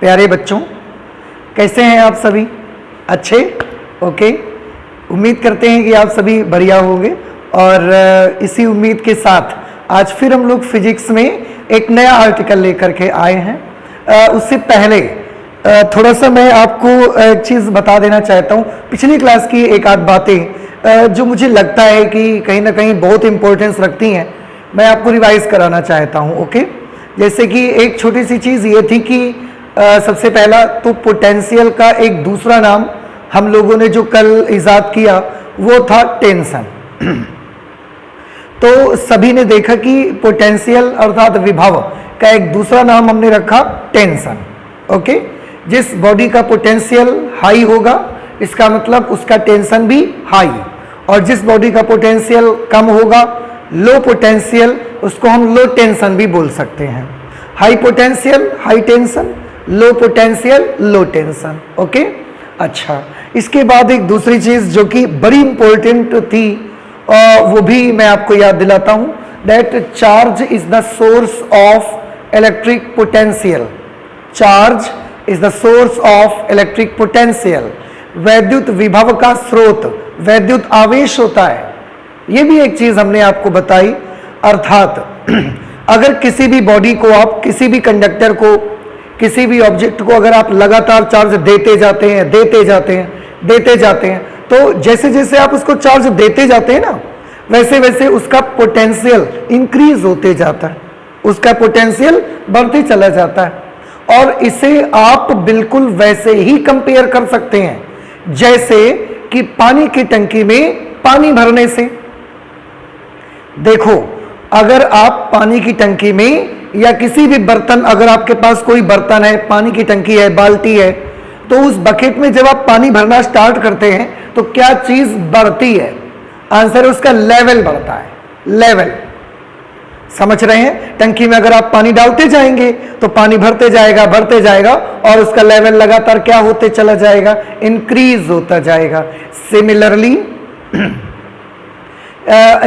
प्यारे बच्चों, कैसे हैं आप सभी? अच्छे? ओके। उम्मीद करते हैं कि आप सभी बढ़िया होंगे और इसी उम्मीद के साथ आज फिर हम लोग फिजिक्स में एक नया आर्टिकल लेकर के आए हैं। उससे पहले थोड़ा सा मैं आपको एक चीज़ बता देना चाहता हूँ। पिछली क्लास की एक आध बातें जो मुझे लगता है कि कहीं ना कहीं बहुत इम्पोर्टेंस रखती हैं, मैं आपको रिवाइज कराना चाहता हूँ। ओके। जैसे कि एक छोटी सी चीज़ ये थी कि सबसे पहला तो पोटेंशियल का एक दूसरा नाम हम लोगों ने जो कल इजाद किया वो था टेंशन। तो सभी ने देखा कि पोटेंशियल अर्थात विभव का एक दूसरा नाम हमने रखा टेंशन। ओके। जिस बॉडी का पोटेंशियल हाई होगा इसका मतलब उसका टेंशन भी हाई, और जिस बॉडी का पोटेंशियल कम होगा लो पोटेंशियल, उसको हम लो टेंशन भी बोल सकते हैं। High potential high tension, low potential low tension. Okay. अच्छा, इसके बाद एक दूसरी चीज़ जो कि बड़ी इंपॉर्टेंट थी वो भी मैं आपको याद दिलाता हूं, that charge is the source of electric potential. Charge is the source of electric potential. वैद्युत विभव का स्रोत वैद्युत आवेश होता है। ये भी एक चीज हमने आपको बताई। अर्थात अगर किसी भी बॉडी को आप, किसी भी कंडक्टर को, किसी भी ऑब्जेक्ट को अगर आप लगातार चार्ज देते जाते हैं देते जाते हैं तो जैसे जैसे आप उसको चार्ज देते जाते हैं ना, वैसे वैसे उसका पोटेंशियल इंक्रीज होते जाता है, उसका पोटेंशियल बढ़ते चला जाता है। और इसे आप बिल्कुल वैसे ही कंपेयर कर सकते हैं जैसे कि पानी की टंकी में पानी भरने से। देखो, अगर आप पानी की टंकी में या किसी भी बर्तन, अगर आपके पास कोई बर्तन है, पानी की टंकी है, बाल्टी है, तो उस बकेट में जब आप पानी भरना स्टार्ट करते हैं तो क्या चीज बढ़ती है? आंसर है उसका लेवल बढ़ता है। लेवल समझ रहे हैं? टंकी में अगर आप पानी डालते जाएंगे तो पानी भरते जाएगा और उसका लेवल लगातार क्या होते चला जाएगा? इंक्रीज होता जाएगा। सिमिलरली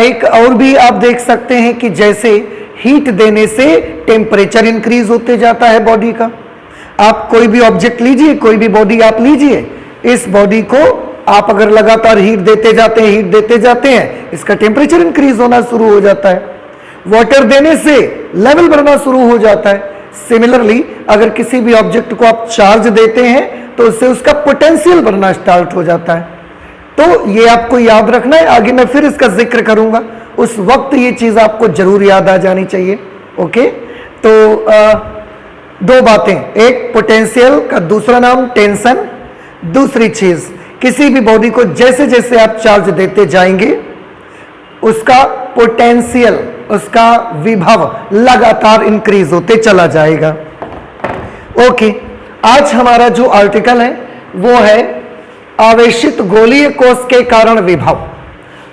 एक और भी आप देख सकते हैं कि जैसे हीट देने से टेम्परेचर इंक्रीज होते जाता है बॉडी का। आप कोई भी ऑब्जेक्ट लीजिए, कोई भी बॉडी आप लीजिए, इस बॉडी को आप अगर लगातार हीट देते जाते हैं इसका टेम्परेचर इंक्रीज होना शुरू हो जाता है। वाटर देने से लेवल बढ़ना शुरू हो जाता है। सिमिलरली अगर किसी भी ऑब्जेक्ट को आप चार्ज देते हैं तो उससे उसका पोटेंशियल बढ़ना स्टार्ट हो जाता है। तो ये आपको याद रखना है, आगे मैं फिर इसका जिक्र करूंगा, उस वक्त ये चीज आपको जरूर याद आ जानी चाहिए। ओके। तो दो बातें, एक पोटेंशियल का दूसरा नाम टेंशन, दूसरी चीज किसी भी बॉडी को जैसे जैसे आप चार्ज देते जाएंगे उसका पोटेंशियल, उसका विभव लगातार इंक्रीज होते चला जाएगा। ओके। आज हमारा जो आर्टिकल है वो है आवेशित गोलीय कोश के कारण विभव,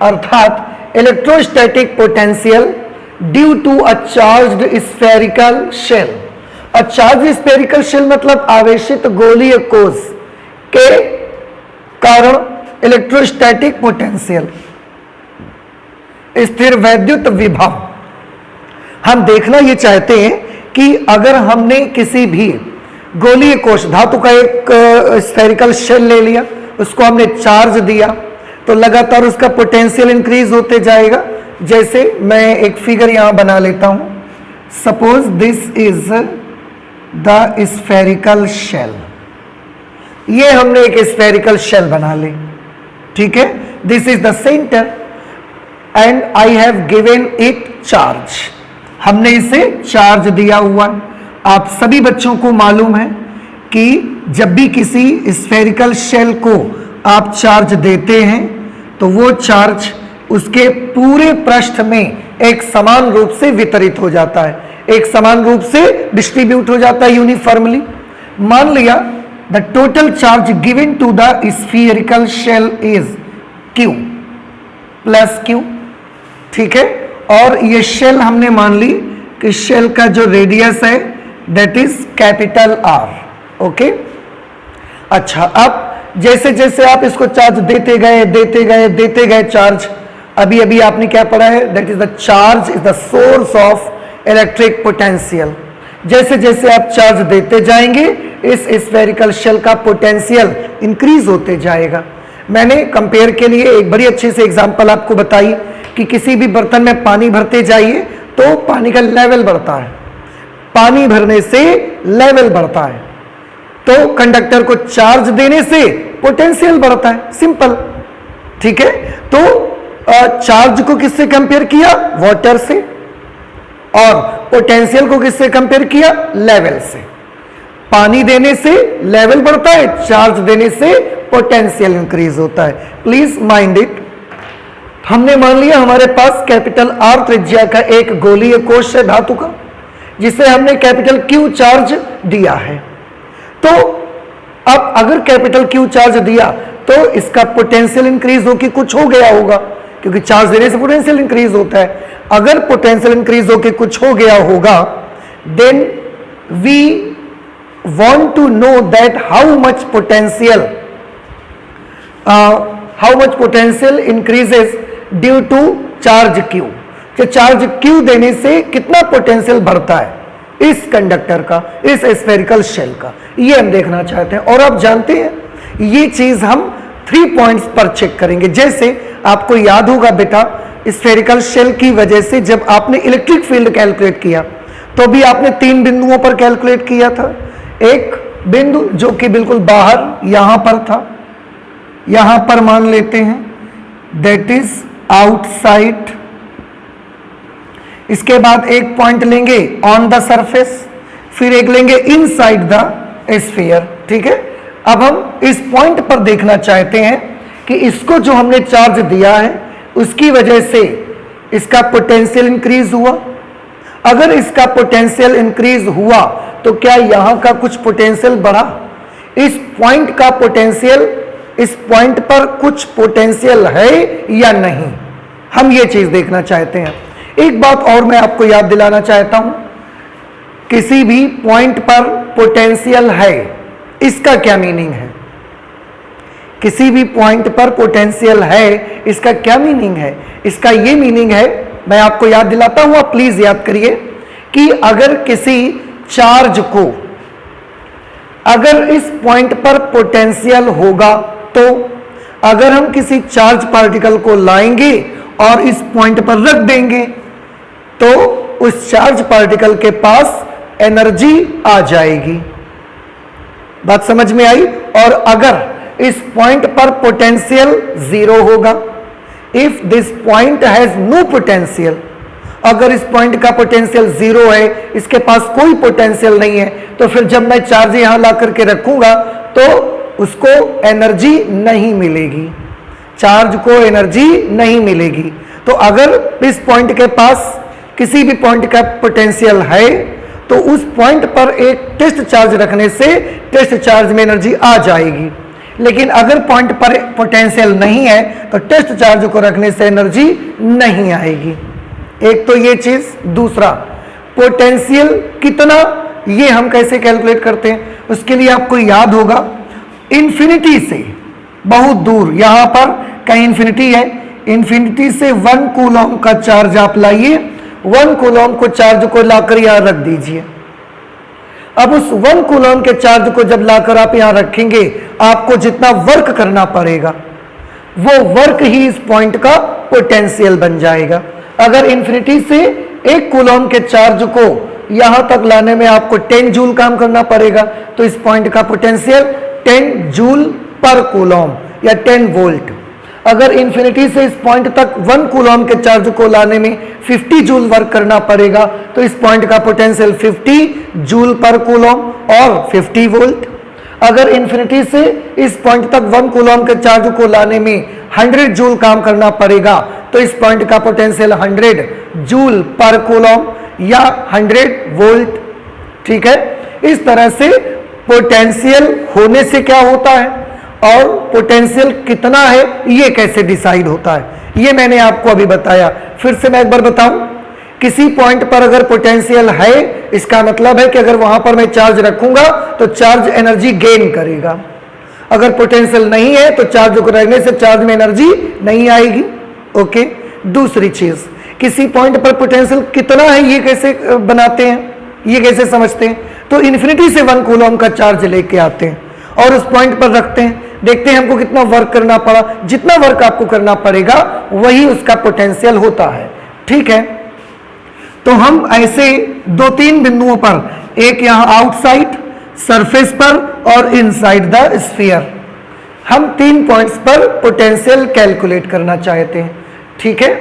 अर्थात electrostatic potential due to a charged spherical shell. A charge spherical shell मतलब आवेशित गोलीय कोश के कारण इलेक्ट्रोस्टैटिक पोटेंशियल, स्थिर वैद्युत विभव। हम देखना ये चाहते हैं कि अगर हमने किसी भी गोलीय कोश, धातु का एक स्फेरिकल शेल ले लिया, उसको हमने चार्ज दिया तो लगातार उसका पोटेंशियल इंक्रीज होते जाएगा। जैसे मैं एक फिगर यहां बना लेता हूं। Suppose this is the spherical shell. ये हमने एक स्फेरिकल शेल बना ली, ठीक है। This is the centre and I have given it charge. हमने इसे चार्ज दिया हुआ। आप सभी बच्चों को मालूम है कि जब भी किसी स्फेरिकल शेल को आप चार्ज देते हैं तो वो चार्ज उसके पूरे पृष्ठ में एक समान रूप से वितरित हो जाता है, एक समान रूप से डिस्ट्रीब्यूट हो जाता है यूनिफॉर्मली। मान लिया the total charge given to the spherical shell is Q plus Q, ठीक है। और ये शेल हमने मान ली कि शेल का जो रेडियस है that is capital R। Okay. अच्छा, अब जैसे जैसे आप इसको चार्ज देते गए चार्ज, अभी अभी आपने क्या पढ़ा है, that is the charge is the source of electric potential. जैसे जैसे आप चार्ज देते जाएंगे इस स्फेरिकल शेल का पोटेंशियल इंक्रीज होते जाएगा। मैंने कंपेयर के लिए एक बड़ी अच्छी से एग्जांपल आपको बताई कि किसी भी बर्तन में पानी भरते जाइए तो पानी का लेवल बढ़ता है, पानी भरने से लेवल बढ़ता है, तो कंडक्टर को चार्ज देने से पोटेंशियल बढ़ता है, सिंपल। ठीक है, तो चार्ज को किससे कंपेयर किया? वाटर से, और पोटेंशियल को किससे कंपेयर किया? लेवल से। पानी देने से लेवल बढ़ता है, चार्ज देने से पोटेंशियल इंक्रीज होता है। Please mind it. हमने मान लिया हमारे पास कैपिटल आर त्रिज्या का एक गोलीय कोश है धातु का, जिसे हमने कैपिटल क्यू चार्ज दिया है। तो अब अगर कैपिटल क्यू चार्ज दिया तो इसका पोटेंशियल इंक्रीज होकर कुछ हो गया होगा, क्योंकि चार्ज देने से पोटेंशियल इंक्रीज होता है। अगर पोटेंशियल इंक्रीज होकर कुछ हो गया होगा, then we want to know that how much potential increases due to charge Q। कि चार्ज Q देने से कितना पोटेंशियल बढ़ता है इस कंडक्टर का, इस स्फेरिकल शेल का, ये हम देखना चाहते हैं। और आप जानते हैं ये चीज हम 3 पॉइंट्स पर चेक करेंगे। जैसे आपको याद होगा बेटा, स्फेरिकल शेल की वजह से जब आपने इलेक्ट्रिक फील्ड कैलकुलेट किया तो भी आपने 3 बिंदुओं पर कैलकुलेट किया था। एक बिंदु जो कि बिल्कुल बाहर यहां पर था, यहां पर मान लेते हैं, दैट इज आउटसाइड। इसके बाद एक पॉइंट लेंगे ऑन द सरफेस, फिर एक लेंगे इनसाइड द स्फीयर। ठीक है, अब हम इस पॉइंट पर देखना चाहते हैं कि इसको जो हमने चार्ज दिया है उसकी वजह से इसका पोटेंशियल इंक्रीज हुआ। अगर इसका पोटेंशियल इंक्रीज हुआ तो क्या यहां का कुछ पोटेंशियल बढ़ा? इस पॉइंट का पोटेंशियल, इस पॉइंट पर कुछ पोटेंशियल है या नहीं, हम ये चीज देखना चाहते हैं। एक बात और मैं आपको याद दिलाना चाहता हूं, किसी भी पॉइंट पर पोटेंशियल है, इसका क्या मीनिंग है? किसी भी पॉइंट पर पोटेंशियल है, इसका क्या मीनिंग है? इसका ये मीनिंग है, मैं आपको याद दिलाता हूं, आप प्लीज याद करिए कि अगर किसी चार्ज को, अगर इस पॉइंट पर पोटेंशियल होगा, तो अगर हम किसी चार्ज पार्टिकल को लाएंगे और इस पॉइंट पर रख देंगे तो उस चार्ज पार्टिकल के पास एनर्जी आ जाएगी। बात समझ में आई? और अगर इस पॉइंट पर पोटेंशियल 0 होगा, if this point has no potential, अगर इस पॉइंट का पोटेंशियल 0 है, इसके पास कोई पोटेंशियल नहीं है, तो फिर जब मैं चार्ज यहां ला करके रखूंगा तो उसको एनर्जी नहीं मिलेगी, चार्ज को एनर्जी नहीं मिलेगी। तो अगर इस पॉइंट के पास किसी भी पॉइंट का पोटेंशियल है तो उस पॉइंट पर एक टेस्ट चार्ज रखने से टेस्ट चार्ज में एनर्जी आ जाएगी। लेकिन अगर पॉइंट पर पोटेंशियल नहीं है तो टेस्ट चार्ज को रखने से एनर्जी नहीं आएगी। एक तो ये चीज। दूसरा, पोटेंशियल कितना, ये हम कैसे कैलकुलेट करते हैं? उसके लिए आपको याद होगा, इन्फिनिटी से बहुत दूर, यहां पर कहीं इन्फिनिटी है, इन्फिनिटी से 1 कूलम का चार्ज आप लाइए, 1 कूलम को चार्ज को लाकर यहां रख दीजिए। अब उस 1 कूलम के चार्ज को जब लाकर आप यहां रखेंगे, आपको जितना वर्क करना पड़ेगा वो वर्क ही इस पॉइंट का पोटेंशियल बन जाएगा। अगर इन्फिनिटी से 1 कूलम के चार्ज को यहां तक लाने में आपको 10 जूल काम करना पड़ेगा, तो इस पॉइंट का पोटेंशियल 10 जूल पर कूलम या 10 वोल्ट। अगर इन्फिनिटी से इस पॉइंट तक 1 कूलम के चार्ज को लाने में 50 जूल वर्क करना पड़ेगा, तो इस पॉइंट का पोटेंशियल 50 जूल पर कूलम और 50 वोल्ट। अगर इन्फिनिटी से इस पॉइंट तक 1 कूलम के चार्ज को लाने में 100 जूल काम करना पड़ेगा, तो इस पॉइंट का पोटेंशियल 100 जूल पर कूलम या 100 वोल्ट। ठीक है, इस तरह से पोटेंशियल होने से क्या होता है और पोटेंशियल कितना है ये कैसे डिसाइड होता है, ये मैंने आपको अभी बताया। फिर से मैं एक बार बताऊं, किसी पॉइंट पर अगर पोटेंशियल है, इसका मतलब है कि अगर वहां पर मैं चार्ज रखूंगा तो चार्ज एनर्जी गेन करेगा। अगर पोटेंशियल नहीं है तो चार्ज को रखने से चार्ज में एनर्जी नहीं आएगी। ओके। दूसरी चीज, किसी पॉइंट पर पोटेंशियल कितना है ये कैसे बनाते हैं, ये कैसे समझते हैं? तो इन्फिनिटी से 1 कूलम का चार्ज लेके आते हैं और उस पॉइंट पर रखते हैं, देखते हैं हमको कितना वर्क करना पड़ा। जितना वर्क आपको करना पड़ेगा वही उसका पोटेंशियल होता है, ठीक है। तो हम ऐसे 2-3 बिंदुओं पर, एक यहां आउटसाइड सरफेस पर और इनसाइड द स्फीयर, हम 3 पॉइंट्स पर पोटेंशियल कैलकुलेट करना चाहते हैं, ठीक है।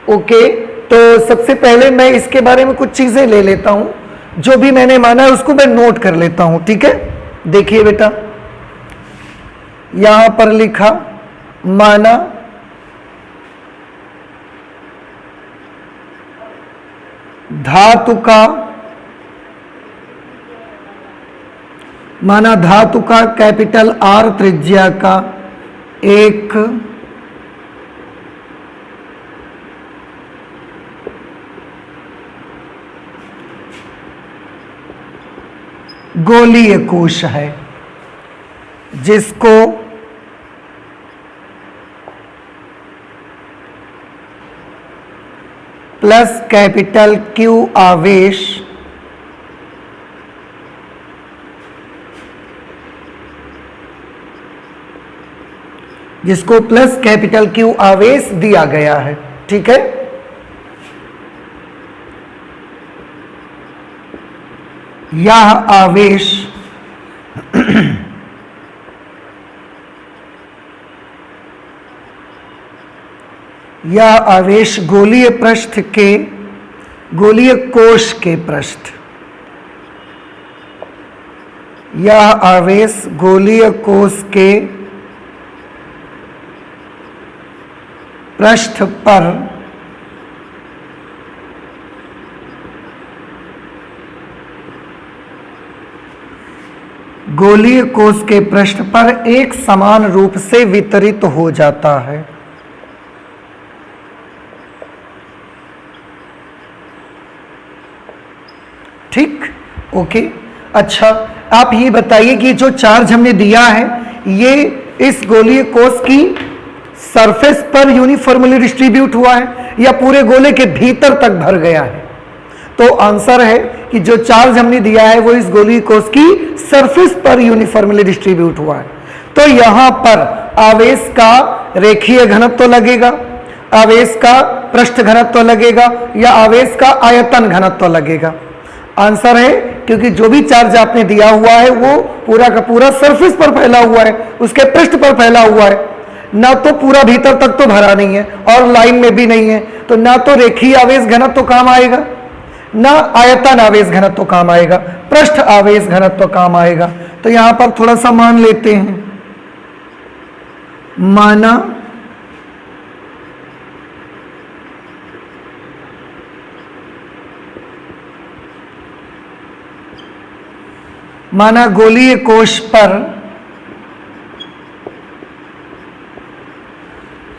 ओके, तो सबसे पहले मैं इसके बारे में कुछ चीजें ले लेता हूं, जो भी मैंने माना है उसको मैं नोट कर लेता हूं, ठीक है। देखिए बेटा, यहां पर लिखा माना धातु का कैपिटल आर त्रिज्या का एक गोलीय कोश है, जिसको प्लस कैपिटल क्यू आवेश दिया गया है, ठीक है। यह आवेश गोलीय कोश के पृष्ठ, यह आवेश गोलीय कोश के पृष्ठ पर गोलीय कोश के पृष्ठ पर एक समान रूप से वितरित हो जाता है। ठीक, ओके। अच्छा, आप ये बताइए कि जो चार्ज हमने दिया है ये इस गोलीय कोश की सरफेस पर यूनिफॉर्मली डिस्ट्रीब्यूट हुआ है या पूरे गोले के भीतर तक भर गया है? तो आंसर है कि जो चार्ज हमने दिया है वो इस गोलीय कोश की सरफेस पर यूनिफॉर्मली डिस्ट्रीब्यूट हुआ है। तो यहां पर आवेश का रेखीय घनत्व लगेगा, आवेश का पृष्ठ घनत्व लगेगा या आवेश का आयतन घनत्व लगेगा। आंसर है क्योंकि जो भी चार्ज आपने दिया हुआ है वो पूरा का पूरा सरफेस पर फैला हुआ है, उसके पृष्ठ पर फैला हुआ है, ना तो पूरा भीतर तक तो भरा नहीं है और लाइन में भी नहीं है, तो ना तो रेखीय आवेश घनत्व काम आएगा, ना आयतन आवेश घनत्व काम आएगा, पृष्ठ आवेश घनत्व काम आएगा। तो यहां पर थोड़ा सा मान लेते हैं, माना गोलीय कोश पर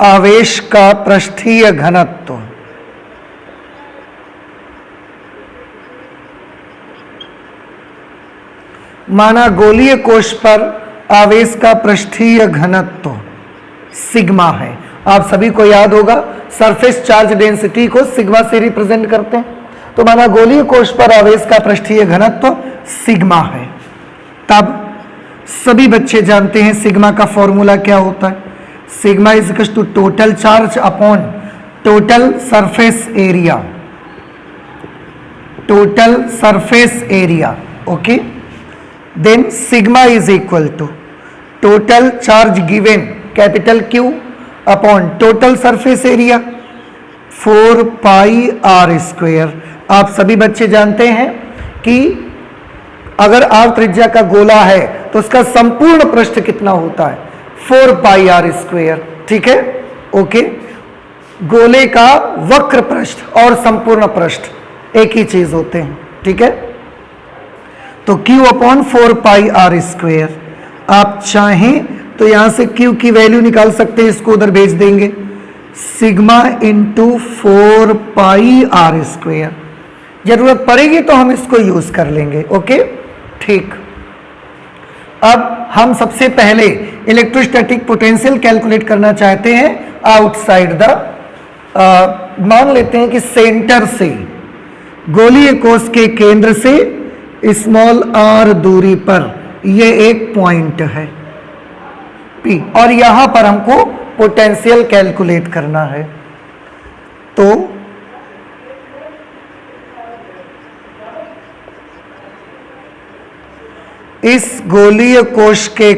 आवेश का पृष्ठीय घनत्व आवेश का पृष्ठीय घनत्व सिग्मा है। आप सभी को याद होगा सरफेस चार्ज डेंसिटी को सिग्मा से रिप्रेजेंट करते हैं। तो माना गोलीय कोश पर आवेश का पृष्ठीय घनत्व सिग्मा है। तब सभी बच्चे जानते हैं सिग्मा का फॉर्मूला क्या होता है। Sigma is equal to total charge upon total surface area, okay. Then sigma is equal to total charge given capital Q upon total surface area 4 pi R square. आप सभी बच्चे जानते हैं कि अगर आर त्रिज्या का गोला है तो उसका संपूर्ण पृष्ठ कितना होता है, 4 पाई आर स्क्वायर, ठीक है, ओके। गोले का वक्र पृष्ठ और संपूर्ण पृष्ठ एक ही चीज होते हैं, ठीक है। तो Q upon 4 pi R square, आप चाहें तो यहां से Q की वैल्यू निकाल सकते हैं, इसको उधर भेज देंगे, sigma into 4 pi R square. जरूरत पड़ेगी तो हम इसको यूज कर लेंगे, ओके, ठीक। अब हम सबसे पहले इलेक्ट्रोस्टैटिक पोटेंशियल कैलकुलेट करना चाहते हैं आउटसाइड द, मान लेते हैं कि सेंटर से, गोलीय कोश के केंद्र से स्मॉल r दूरी पर ये एक पॉइंट है P, और यहां पर हमको पोटेंशियल कैलकुलेट करना है। तो इस गोलीय कोश के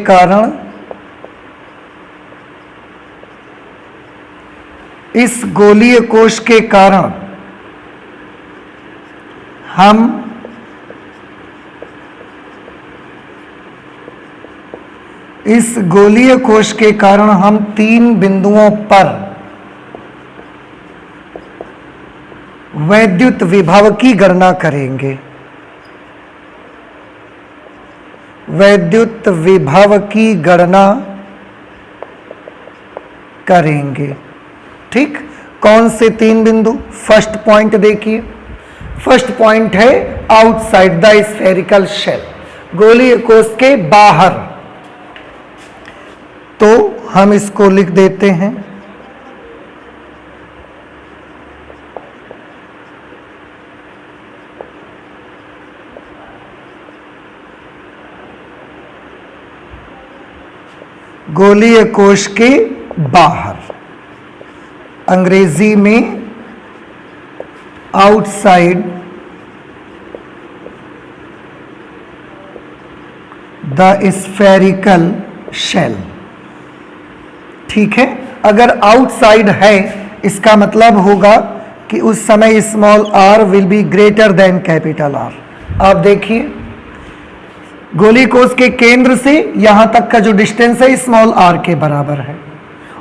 कारण हम 3 बिंदुओं पर वैद्युत विभव की गणना करेंगे। ठीक, कौन से 3 बिंदु? फर्स्ट पॉइंट देखिए, फर्स्ट पॉइंट है आउटसाइड द स्फेरिकल शेल, गोलीय कोश के बाहर। तो हम इसको लिख देते हैं गोलीय कोश के बाहर, अंग्रेजी में आउटसाइड द स्फेरिकल शेल। ठीक है, अगर आउटसाइड है इसका मतलब होगा कि उस समय small r will be greater than capital R। आप देखिए, गोली कोश के केंद्र से यहां तक का जो डिस्टेंस है स्मॉल r के बराबर है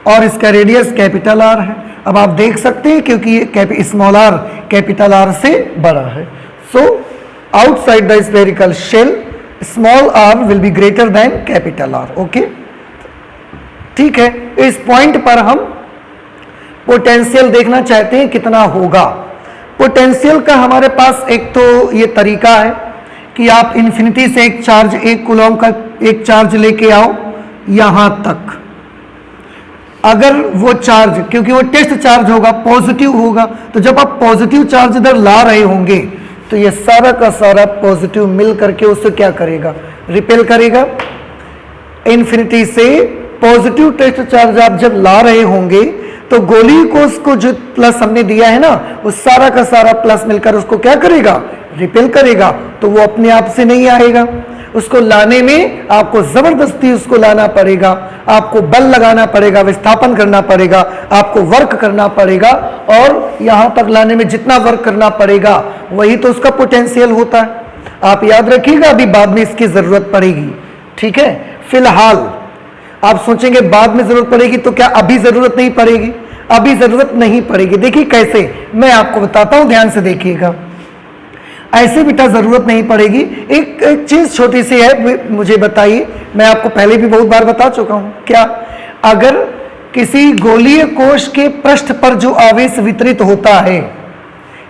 और इसका रेडियस कैपिटल R है। अब आप देख सकते हैं क्योंकि ये स्मॉल r कैपिटल R से बड़ा है, so outside the spherical shell small r will be greater than capital R। Okay, ठीक है। इस पॉइंट पर हम पोटेंशियल देखना चाहते हैं कितना होगा। पोटेंशियल का हमारे पास एक तो ये तरीका है कि आप इन्फिनिटी से एक चार्ज, 1 कूलॉम का एक चार्ज लेके आओ यहां तक। अगर वो चार्ज, क्योंकि वो टेस्ट चार्ज होगा, पॉजिटिव होगा, तो जब आप पॉजिटिव चार्ज इधर ला रहे होंगे तो ये सारा का सारा पॉजिटिव मिल करके उससे क्या करेगा? रिपेल करेगा। इन्फिनिटी से पॉजिटिव टेस्ट चार्ज आप जब ला रहे होंगे तो गोली कोश को जो प्लस हमने दिया है ना, वो सारा का सारा प्लस मिलकर उसको क्या करेगा? रिपेल करेगा। तो वो अपने आप से नहीं आएगा, उसको लाने में आपको जबरदस्ती उसको लाना पड़ेगा, आपको बल लगाना पड़ेगा, विस्थापन करना पड़ेगा, आपको वर्क करना पड़ेगा, और यहां तक लाने में जितना वर्क करना पड़ेगा वही तो उसका पोटेंशियल होता है। आप याद रखिएगा, अभी बाद में इसकी जरूरत पड़ेगी। ठीक है, फिलहाल आप सोचेंगे बाद में जरूरत पड़ेगी, तो क्या अभी जरूरत नहीं पड़ेगी? अभी जरूरत नहीं पड़ेगी। देखिए कैसे, मैं आपको बताता हूं, ध्यान से देखिएगा। ऐसे बेटा जरूरत नहीं पड़ेगी। एक चीज छोटी सी है, मुझे बताइए, मैं आपको पहले भी बहुत बार बता चुका हूं। क्या? अगर किसी गोलीय कोश के पृष्ठ पर जो आवेश वितरित होता है,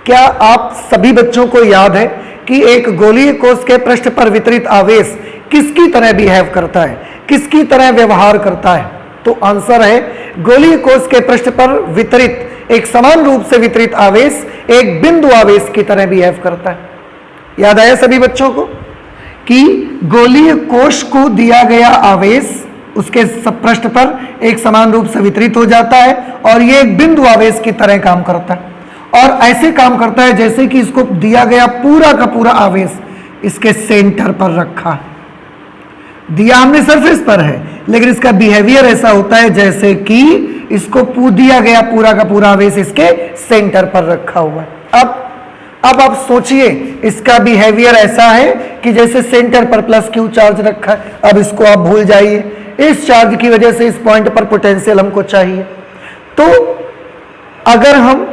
क्या आप सभी बच्चों को याद है कि एक गोलीय कोश के पृष्ठ पर वितरित आवेश किसकी तरह बिहेव करता है, किसकी तरह व्यवहार करता है? तो आंसर है, गोलीय कोश के पृष्ठ पर वितरित एक समान रूप से वितरित आवेश एक बिंदु आवेश की तरह बिहेव करता है। याद आया सभी बच्चों को कि गोलीय कोश को दिया गया आवेश उसके पृष्ठ पर एक समान रूप से वितरित हो जाता है और ये एक बिंदु आवेश की तरह काम करता है, और ऐसे काम करता है जैसे कि इसको दिया गया पूरा का पूरा आवेश इसके सेंटर पर रखा है। दिया हमने सरफेस पर है, लेकिन इसका बिहेवियर ऐसा होता है जैसे कि इसको दिया गया पूरा का पूरा आवेश इसके सेंटर पर रखा हुआ है। अब आप सोचिए, इसका बिहेवियर ऐसा है कि जैसे सेंटर पर प्लस क्यू चार्ज रखा है। अब इसको आप भूल जाइए, इस चार्ज की वजह से इस पॉइंट पर पोटेंशियल हमको चाहिए। तो अगर हम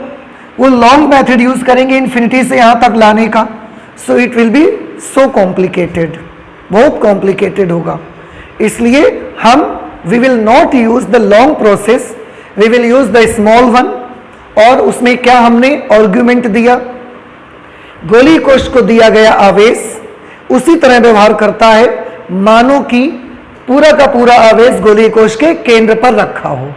वो लॉन्ग मेथड यूज करेंगे इन्फिनिटी से यहां तक लाने का, so it will be so complicated, बहुत कॉम्प्लिकेटेड होगा। इसलिए हम we will not use the long process, we will use the small one. और उसमें क्या हमने आर्गुमेंट दिया? गोलीय कोश को दिया गया आवेश उसी तरह व्यवहार करता है मानो कि पूरा का पूरा आवेश गोलीय कोश के केंद्र पर रखा हो।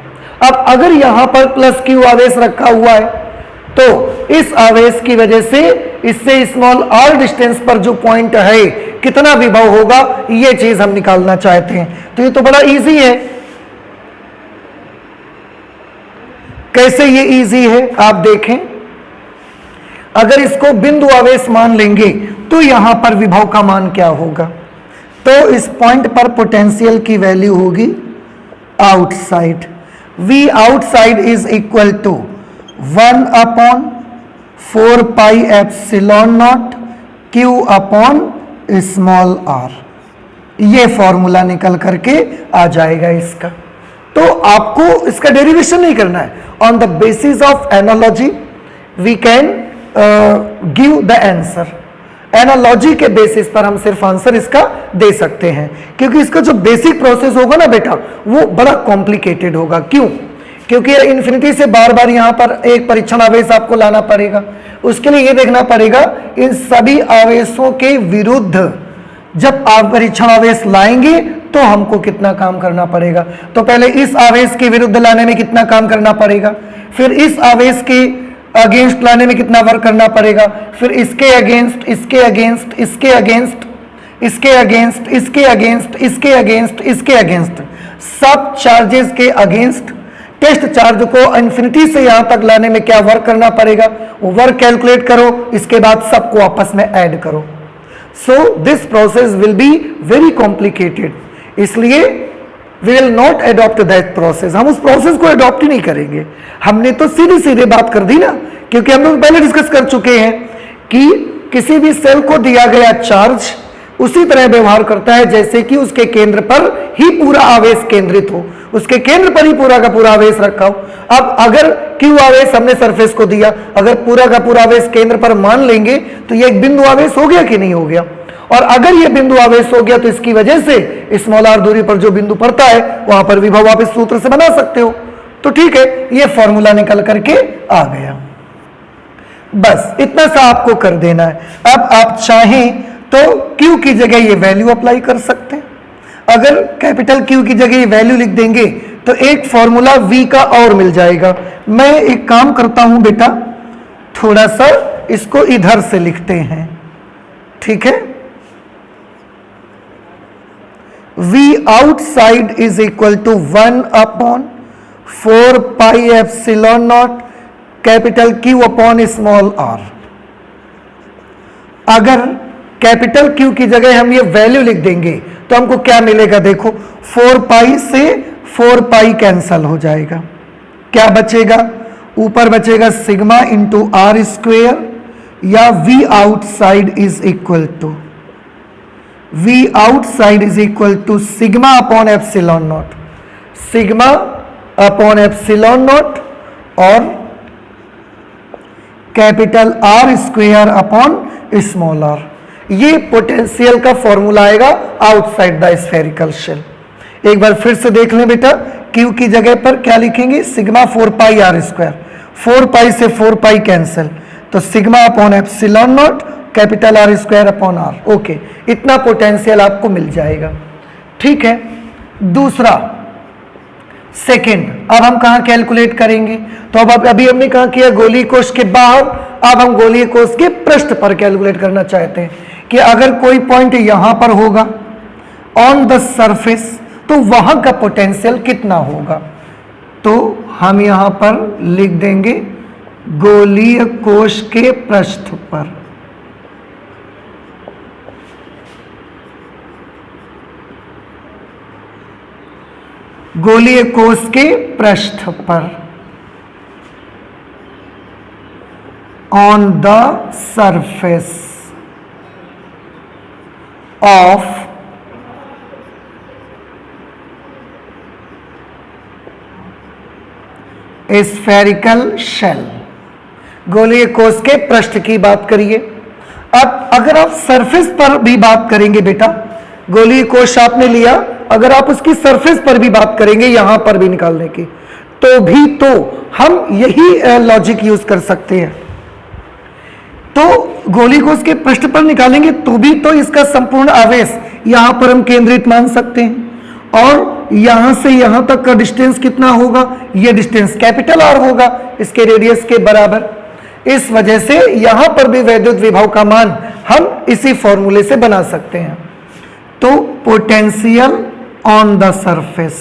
अब अगर यहां पर प्लस क्यू आवेश रखा हुआ है तो इस आवेश की वजह से इससे स्मॉल r डिस्टेंस पर जो पॉइंट है कितना विभव होगा, ये चीज हम निकालना चाहते हैं। तो ये तो बड़ा इजी है। कैसे ये इजी है आप देखें, अगर इसको बिंदु आवेश मान लेंगे तो यहां पर विभव का मान क्या होगा, तो इस पॉइंट पर पोटेंशियल की वैल्यू होगी outside, V outside is equal to 1/4 pi epsilon naught Q upon small r। ये फॉर्मूला निकल करके आ जाएगा इसका। तो आपको इसका डेरिवेशन नहीं करना है, on the basis of analogy we can give the answer. Analogy के बेसिस पर हम सिर्फ आंसर इसका दे सकते हैं, क्योंकि इसका जो बेसिक प्रोसेस होगा ना बेटा वो बड़ा कॉम्प्लिकेटेड होगा। क्यों? क्योंकि इन्फिनिटी से बार बार यहां पर एक परीक्षण आवेश आपको लाना पड़ेगा। उसके लिए ये देखना पड़ेगा इन सभी आवेशों के विरुद्ध जब आप परीक्षण आवेश लाएंगे तो हमको कितना काम करना पड़ेगा। तो पहले इस आवेश के विरुद्ध लाने में कितना काम करना पड़ेगा, फिर इस आवेश के अगेंस्ट लाने में कितना वर्क करना पड़ेगा, फिर इसके अगेंस्ट, इसके अगेंस्ट, इसके अगेंस्ट, इसके अगेंस्ट, इसके अगेंस्ट, इसके अगेंस्ट, इसके अगेंस्ट, सब चार्जेस के अगेंस्ट टेस्ट चार्ज को इन्फिनिटी से यहां तक लाने में क्या वर्क करना पड़ेगा, वो वर्क कैलकुलेट करो, इसके बाद सबको आपस में ऐड करो। So this process will be very complicated, इसलिए we will not adopt that process. हम उस प्रोसेस को अडॉप्ट ही नहीं करेंगे। हमने तो सीधी सीधे बात कर दी ना, क्योंकि हम लोग पहले डिस्कस कर चुके हैं कि किसी भी सेल को दिया गया चार्ज उसी तरह व्यवहार करता है जैसे कि उसके केंद्र पर ही पूरा आवेश केंद्रित हो, उसके केंद्र पर ही पूरा का पूरा आवेश रखा हो। अब अगर Q आवेश हमने सरफेस को दिया, अगर पूरा का पूरा आवेश केंद्र पर मान लेंगे तो ये एक बिंदु आवेश हो गया कि नहीं हो गया, और अगर ये बिंदु आवेश हो गया तो इसकी वजह से स्मॉल r दूरी पर जो बिंदु पड़ता है वहां पर विभव आप इस सूत्र से बना सकते हो। तो ठीक है, ये फॉर्मूला निकल करके आ गया। बस इतना सा आपको कर देना है। अब आप चाहें तो Q की जगह ये वैल्यू अप्लाई कर सकते हैं। अगर कैपिटल Q की जगह ये वैल्यू लिख देंगे तो एक फॉर्मूला V का और मिल जाएगा। मैं एक काम करता हूं बेटा, थोड़ा सा इसको इधर से लिखते हैं, ठीक है। V outside is equal to 1/4 pi epsilon not capital Q upon small r। अगर कैपिटल Q की जगह हम ये वैल्यू लिख देंगे तो हमको क्या मिलेगा, देखो 4 पाई से 4 पाई कैंसल हो जाएगा, क्या बचेगा, ऊपर बचेगा सिग्मा इंटू r स्क्वेयर, या V outside is equal to sigma upon epsilon not, sigma upon epsilon not और capital R square upon small r। ये पोटेंशियल का फॉर्मूला आएगा आउटसाइड द स्फेरिकल शेल। एक बार फिर से देख लें बेटा, Q की जगह पर क्या लिखेंगे, सिग्मा 4 पाई r स्क्वायर, 4 पाई से 4 पाई कैंसिल, तो sigma upon epsilon not capital R square upon r। Okay, इतना पोटेंशियल आपको मिल जाएगा, ठीक है। दूसरा सेकंड, अब हम कहां कैलकुलेट करेंगे, तो अब अभी हमने कहा किया गोलीय कोश के बाहर, अब हम गोलीय कोश के पृष्ठ पर कैलकुलेट करना चाहते हैं कि अगर कोई पॉइंट यहां पर होगा ऑन द सरफेस तो वहां का पोटेंशियल कितना होगा। तो हम यहां पर लिख देंगे गोलीय कोश के पृष्ठ पर, गोलीय कोश के पृष्ठ पर, on the surface of spherical shell. गोलीय कोश के पृष्ठ की बात करिए। अब अगर आप सरफेस पर भी बात करेंगे बेटा, गोलीय कोश आपने लिया, अगर आप उसकी सरफेस पर भी बात करेंगे यहां पर भी निकालने की, तो भी तो हम यही लॉजिक यूज कर सकते हैं। तो गोलीय कोश के पृष्ठ पर निकालेंगे तो भी तो इसका संपूर्ण आवेश यहां पर हम केंद्रित मान सकते हैं, और यहां से यहां तक का डिस्टेंस कितना होगा, ये डिस्टेंस कैपिटल R होगा, इसके रेडियस के बराबर। इस वजह से यहां पर भी वैद्युत विभव का मान हम इसी फॉर्मूले से बना सकते हैं। तो potential on the surface,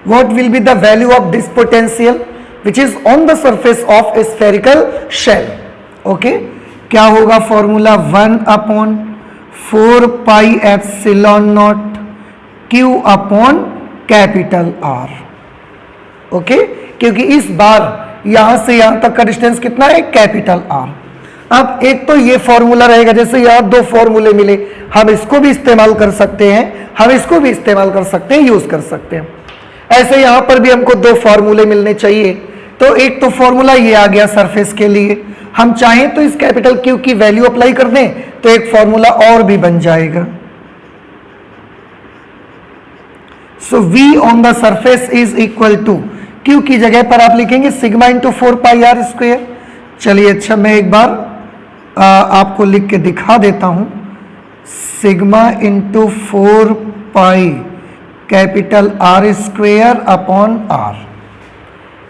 what will be the value of this potential which is on the surface of a spherical shell? okay, क्या होगा formula 1/4 pi epsilon naught Q upon capital R। Okay, क्योंकि इस बार यहां से यहां तक का distance कितना है, कैपिटल R। अब एक तो ये फॉर्मूला रहेगा, जैसे यहां दो फॉर्मूले मिले, हम इसको भी इस्तेमाल कर सकते हैं, हम इसको भी इस्तेमाल कर सकते हैं, यूज कर सकते हैं। ऐसे यहां पर भी हमको दो फॉर्मूले मिलने चाहिए। तो एक तो फॉर्मूला ये आ गया सरफेस के लिए, हम चाहें तो इस कैपिटल Q की वैल्यू अप्लाई कर दें तो एक फॉर्मूला और भी बन जाएगा। So V on the surface is equal to, Q की जगह पर आप लिखेंगे sigma into 4 pi R square. चलिए अच्छा, मैं एक बार आपको लिख के दिखा देता हूं, sigma into 4 pi capital R square upon R,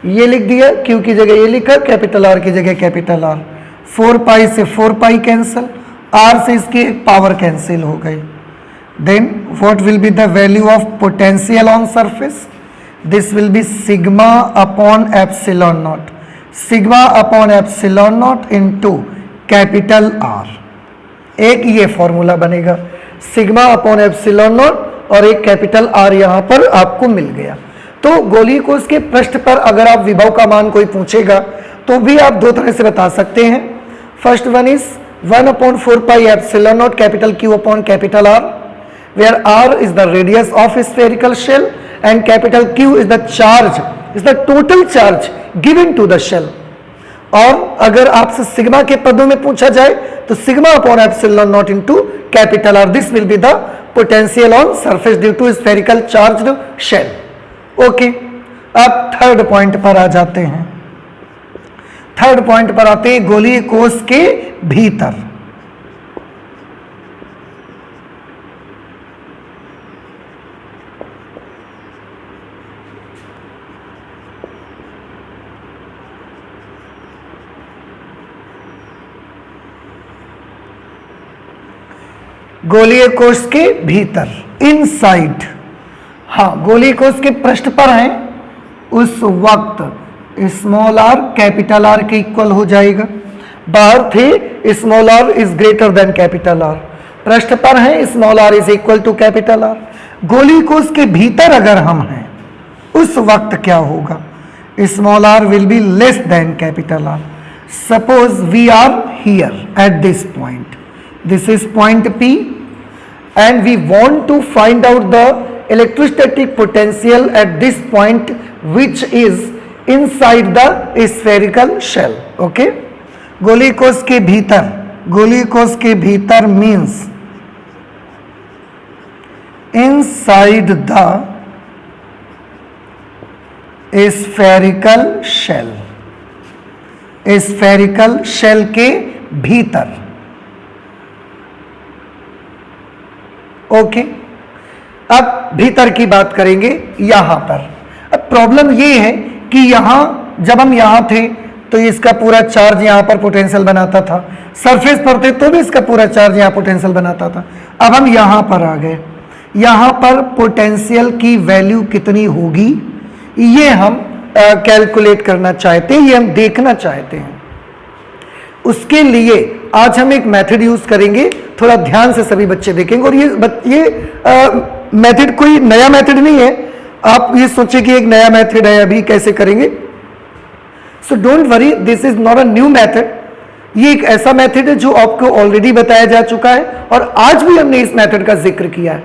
ये लिख दिया। Q की जगह ये लिखा, कैपिटल R की जगह कैपिटल R। 4 पाई से 4 पाई कैंसिल, R से इसकी पावर कैंसिल हो गई। Then what will be the value of potential on surface? This will be sigma upon epsilon not, sigma upon epsilon naught into capital R। एक ये formula बनेगा, sigma upon epsilon not और एक capital R यहां पर आपको मिल गया। तो गोलीय कोश के पृष्ठ पर अगर आप विभव का मान कोई पूछेगा तो भी आप दो तरह से बता सकते हैं। First one is 1/4 pi epsilon not capital Q upon capital R, where R is the radius of a spherical shell and capital Q is the charge, is the total charge given to the shell। और अगर आपसे sigma के पदों में पूछा जाए तो sigma upon epsilon naught into capital R, this will be the potential on surface due to spherical charged shell. Okay, अब थर्ड पॉइंट पर आ जाते हैं। थर्ड पॉइंट पर आते हैं गोलीय कोश के भीतर। गोलीय कोश के भीतर, इनसाइड, हाँ गोलीय कोश के पृष्ठ पर हैं, उस वक्त स्मॉल r कैपिटल R के इक्वल हो जाएगा। बाहर थे small r is greater than capital R, पृष्ठ पर हैं small r is equal to capital R। गोलीय कोश के भीतर अगर हम हैं उस वक्त क्या होगा, small r will be less than capital R। Suppose we are here at this point, this is point P and we want to find out the electrostatic potential at this point which is inside the spherical shell। okay, गोलीय कोश के भीतर, गोलीय कोश के भीतर means inside the spherical shell, spherical shell के भीतर। ओके, अब भीतर की बात करेंगे यहां पर। अब प्रॉब्लम ये है कि यहां जब हम यहां थे तो इसका पूरा चार्ज यहां पर पोटेंशियल बनाता था, सरफेस पर थे तो भी इसका पूरा चार्ज यहां पोटेंशियल बनाता था। अब हम यहां पर आ गए, यहां पर पोटेंशियल की वैल्यू कितनी होगी ये हम कैलकुलेट करना चाहते हैं, ये हम देखना चाहते हैं। उसके लिए आज हम एक मेथड यूज करेंगे, थोड़ा ध्यान से सभी बच्चे देखेंगे। और ये मेथड कोई नया मेथड नहीं है, आप ये सोचे कि एक नया मेथड है अभी कैसे करेंगे। So don't worry, this is not a new method. ये एक ऐसा मेथड है जो आपको ऑलरेडी बताया जा चुका है और आज भी हमने इस मेथड का जिक्र किया है।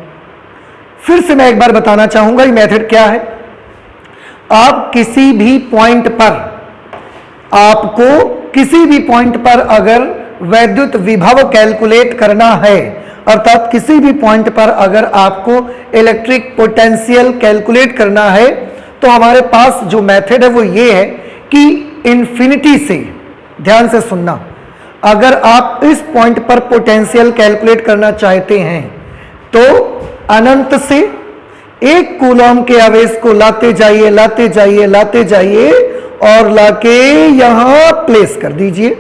फिर से मैं एक बार बताना चाहूंगा ये मेथड क्या है। आप किसी भी पॉइंट पर, आपको किसी भी पॉइंट पर अगर वैद्युत विभव कैलकुलेट करना है, अर्थात किसी भी पॉइंट पर अगर आपको इलेक्ट्रिक पोटेंशियल कैलकुलेट करना है, तो हमारे पास जो मेथड है वो ये है कि इन्फिनिटी से, ध्यान से सुनना, अगर आप इस पॉइंट पर पोटेंशियल कैलकुलेट करना चाहते हैं तो अनंत से 1 कूलम के आवेश को लाते जाइए, लाते जाइए, लाते जाइए और लाके यहां प्लेस कर दीजिए।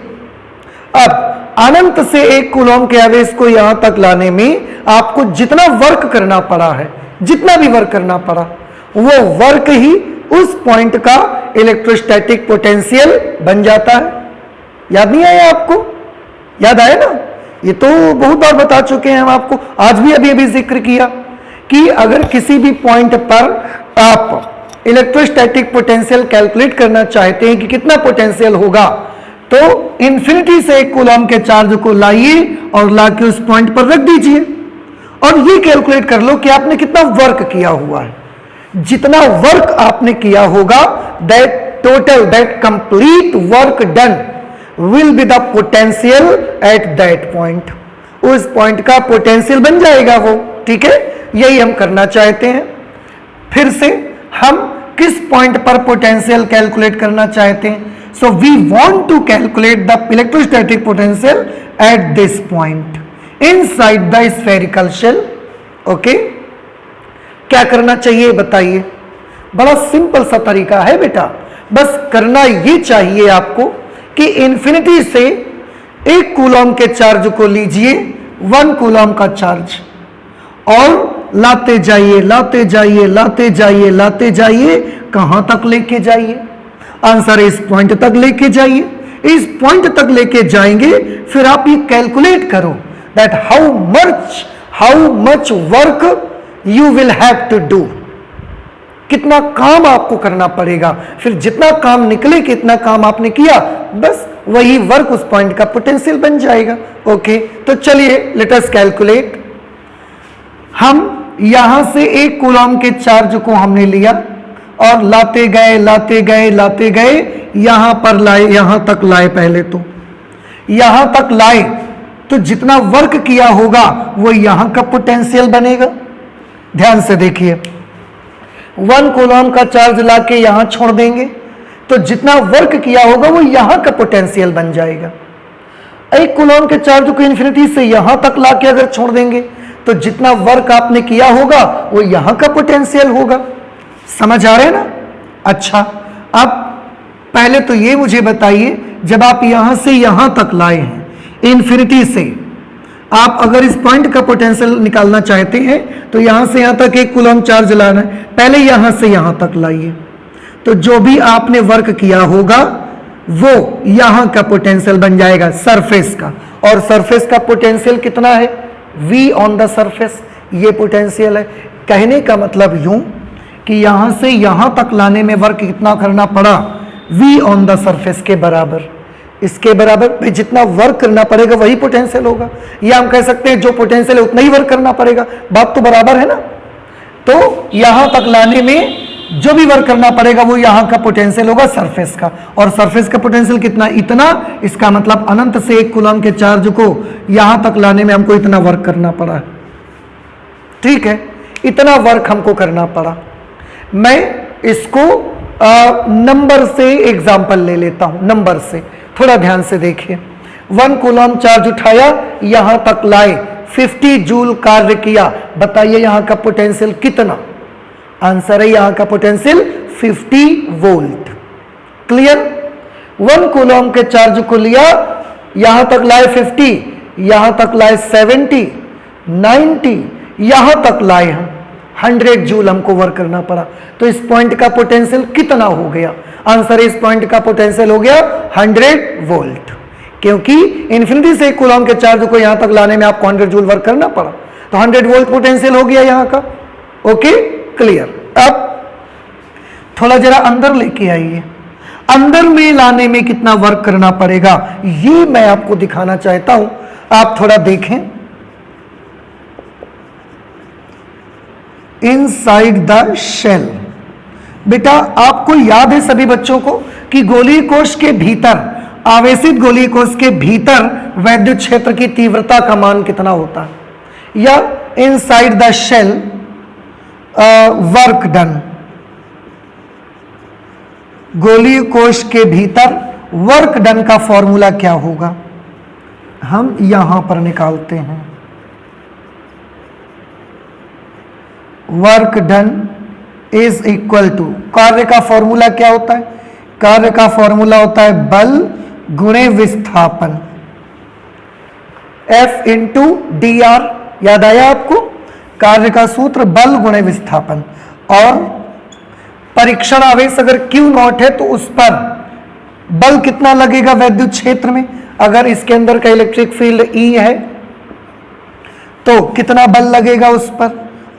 अब अनंत से 1 कूलम के आवेश को यहां तक लाने में आपको जितना वर्क करना पड़ा है, जितना भी वर्क करना पड़ा, वो वर्क ही उस पॉइंट का इलेक्ट्रोस्टैटिक पोटेंशियल बन जाता है। याद नहीं आया आपको? याद आया ना? ये तो बहुत बार बता चुके हैं हम आपको, आज भी अभी जिक्र किया कि अगर किसी भी पॉइंट पर आप इलेक्ट्रोस्टैटिक पोटेंशियल कैलकुलेट करना चाहते हैं कि कितना पोटेंशियल होगा, तो इंफिनिटी से 1 कूलम के चार्ज को लाइए और लाके उस पॉइंट पर रख दीजिए और ये कैलकुलेट कर लो कि आपने कितना वर्क किया हुआ है। जितना वर्क आपने किया होगा, that complete work done will be the potential at that point. उस पॉइंट का पोटेंशियल बन जाएगा वो। ठीक है, यही हम करना चाहते हैं। फिर से हम किस पॉइंट पर पोटेंशियल कैलकुलेट करना चाहते हैं? So we want to calculate the electrostatic potential at this point inside the spherical shell. Okay, क्या करना चाहिए बताइए? बड़ा सिंपल सा तरीका है बेटा, बस करना ये चाहिए आपको कि इंफिनिटी से 1 कूलम के चार्ज को लीजिए, 1 कूलम का चार्ज, और लाते जाइए लाते जाइए लाते जाइए लाते जाइए, कहां तक लेके जाइए? आंसर इस पॉइंट तक लेके जाइए। इस पॉइंट तक लेके जाएंगे, फिर आप ये कैलकुलेट करो that how much work you will have to do, कितना काम आपको करना पड़ेगा। फिर जितना काम निकले, कितना काम आपने किया, बस वही वर्क उस पॉइंट का पोटेंशियल बन जाएगा। ओके, तो चलिए लेट अस कैलकुलेट। हम यहां से 1 कूलम के चार्ज को हमने लिया और लाते गए लाते गए लाते गए, यहां पर लाए, यहां तक लाए। पहले तो यहां तक लाए तो जितना वर्क किया होगा वो यहां का पोटेंशियल बनेगा। ध्यान से देखिए, 1 कूलम का चार्ज लाके यहां छोड़ देंगे तो जितना वर्क किया होगा वो यहां का पोटेंशियल बन जाएगा। 1 कूलम के चार्ज को इंफिनिटी से यहां तक लाके अगर छोड़ देंगे तो जितना वर्क आपने किया होगा वो यहां का पोटेंशियल होगा। समझ आ रहे हैं ना? अच्छा, अब पहले तो ये मुझे बताइए, जब आप यहां से यहां तक लाए हैं इंफिनिटी से, आप अगर इस पॉइंट का पोटेंशियल निकालना चाहते हैं तो यहां से यहां तक 1 कूलम चार्ज लाना है। पहले यहां से यहां तक लाइए, तो जो भी आपने वर्क किया होगा वो यहां का पोटेंशियल बन जाएगा, सरफेस का। और सरफेस का पोटेंशियल कितना है? V ऑन द सरफेस, ये पोटेंशियल है। कहने का मतलब यूं कि यहां से यहां तक लाने में वर्क कितना करना पड़ा? V ऑन द सरफेस के बराबर। इसके बराबर भाई जितना वर्क करना पड़ेगा वही पोटेंशियल होगा, या हम कह सकते हैं जो पोटेंशियल है उतना ही वर्क करना पड़ेगा। बात तो बराबर है ना? तो यहां तक लाने में जो भी वर्क करना पड़ेगा वो यहां का पोटेंशियल होगा, सरफेस का। और सरफेस का पोटेंशियल कितना? इतना। इसका मतलब अनंत से 1 कूलम के चार्ज को यहां तक लाने में हमको इतना वर्क करना पड़ा। ठीक है, इतना वर्क हमको करना पड़ा। मैं इसको नंबर से एग्जांपल ले लेता हूं, नंबर से। थोड़ा ध्यान से देखिए, 1 कूलम चार्ज उठाया, यहां तक लाए, 50 जूल कार्य किया। बताइए यहां का पोटेंशियल कितना? आंसर है यहां का पोटेंशियल 50 वोल्ट। क्लियर? 1 कूलम के चार्ज को लिया, यहां तक लाए 50, यहां तक लाए 70, 90, यहां तक लाए हम 100 जूल हमको वर्क करना पड़ा। तो इस पॉइंट का पोटेंशियल कितना हो गया? आंसर इस पॉइंट का पोटेंशियल हो गया 100 वोल्ट, क्योंकि इंफिनिटी से 1 कूलम के चार्ज को यहां तक लाने में आपको 100 जूल वर्क करना पड़ा, तो 100 वोल्ट पोटेंशियल हो गया यहां का। Okay, clear? अब थोड़ा जरा अंदर लेके आइए, अंदर में लाने में कितना वर्क करना पड़ेगा ये मैं आपको दिखाना चाहता हूं। आप थोड़ा देखें, इनसाइड द शेल। बेटा आपको याद है सभी बच्चों को कि गोलीय कोश के भीतर, आवेशित गोलीय कोश के भीतर वैद्युत क्षेत्र की तीव्रता का मान कितना होता है? या inside the shell work done, गोलीय कोश के भीतर वर्क डन का फॉर्मूला क्या होगा? हम यहां पर निकालते हैं। Work done is equal to, कार्य का फॉर्मूला क्या होता है? कार्य का फॉर्मूला होता है बल गुणे विस्थापन, F इंटू डी आर। याद आया आपको? कार्य का सूत्र बल गुणे विस्थापन। और परीक्षण आवेश अगर Q नॉट है तो उस पर बल कितना लगेगा वैद्युत क्षेत्र में? अगर इसके अंदर का इलेक्ट्रिक फील्ड E है तो कितना बल लगेगा उस पर?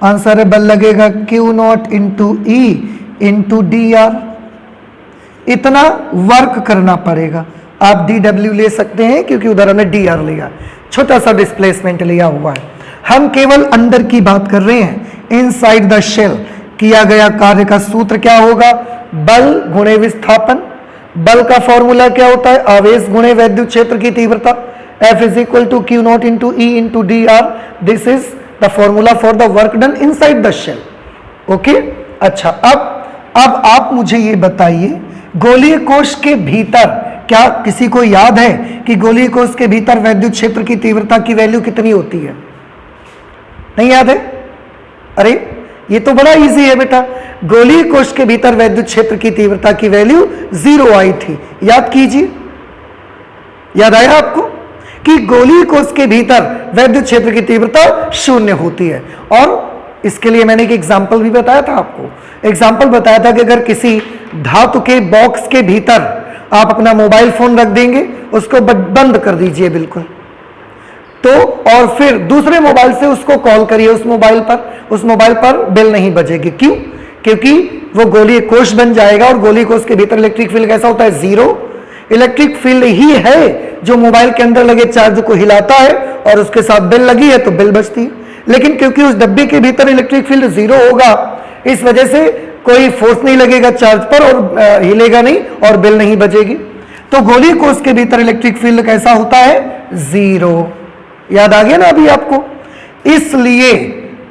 आंसर है बल लगेगा Q naught into E into d are. इतना वर्क करना पड़ेगा। आप DW ले सकते हैं क्योंकि उधर हमने DR लिया, छोटा सा डिस्प्लेसमेंट लिया हुआ है। हम केवल अंदर की बात कर रहे हैं, इनसाइड द शेल किया गया कार्य का सूत्र क्या होगा? बल गुणे विस्थापन। बल का फॉर्मूला क्या होता है? आवेश गुणे वैद्युत क्षेत्र की तीव्रता, F is equal to Q naught into E into d r. This is the formula for the work done inside the shell. Okay, अच्छा, अब आप मुझे ये बताइए, गोलीय कोश के भीतर क्या किसी को याद है कि गोलीय कोश के भीतर वैद्युत क्षेत्र की तीव्रता की वैल्यू कितनी होती है? नहीं याद है? अरे ये तो बड़ा इजी है बेटा। गोलीय कोश के भीतर वैद्युत क्षेत्र की तीव्रता की वैल्यू 0 आई थी। याद कीजिए, याद आया आपको कि गोलीय कोश के भीतर वैद्युत क्षेत्र की तीव्रता 0 होती है। और इसके लिए मैंने एक एग्जाम्पल भी बताया था आपको। एग्जाम्पल बताया था कि अगर किसी धातु के बॉक्स के भीतर आप अपना मोबाइल फोन रख देंगे, उसको बंद कर दीजिए बिल्कुल, तो और फिर दूसरे मोबाइल से उसको कॉल करिए, उस मोबाइल पर बेल नहीं बजेगी। क्यों? क्योंकि वो गोलीय कोश बन जाएगा और गोलीय कोश के भीतर इलेक्ट्रिक फील्ड कैसा होता है? 0। इलेक्ट्रिक फील्ड ही है जो मोबाइल के अंदर लगे चार्ज को हिलाता है और उसके साथ बेल लगी है तो बेल बजती है। लेकिन क्योंकि उस डब्बे के भीतर इलेक्ट्रिक फील्ड 0 होगा, इस वजह से कोई फोर्स नहीं लगेगा चार्ज पर और हिलेगा नहीं और बेल नहीं बजेगी। तो गोलीय कोश के भीतर इलेक्ट्रिक फील्ड कैसा होता है? 0। याद आ गया ना अभी आपको? इसलिए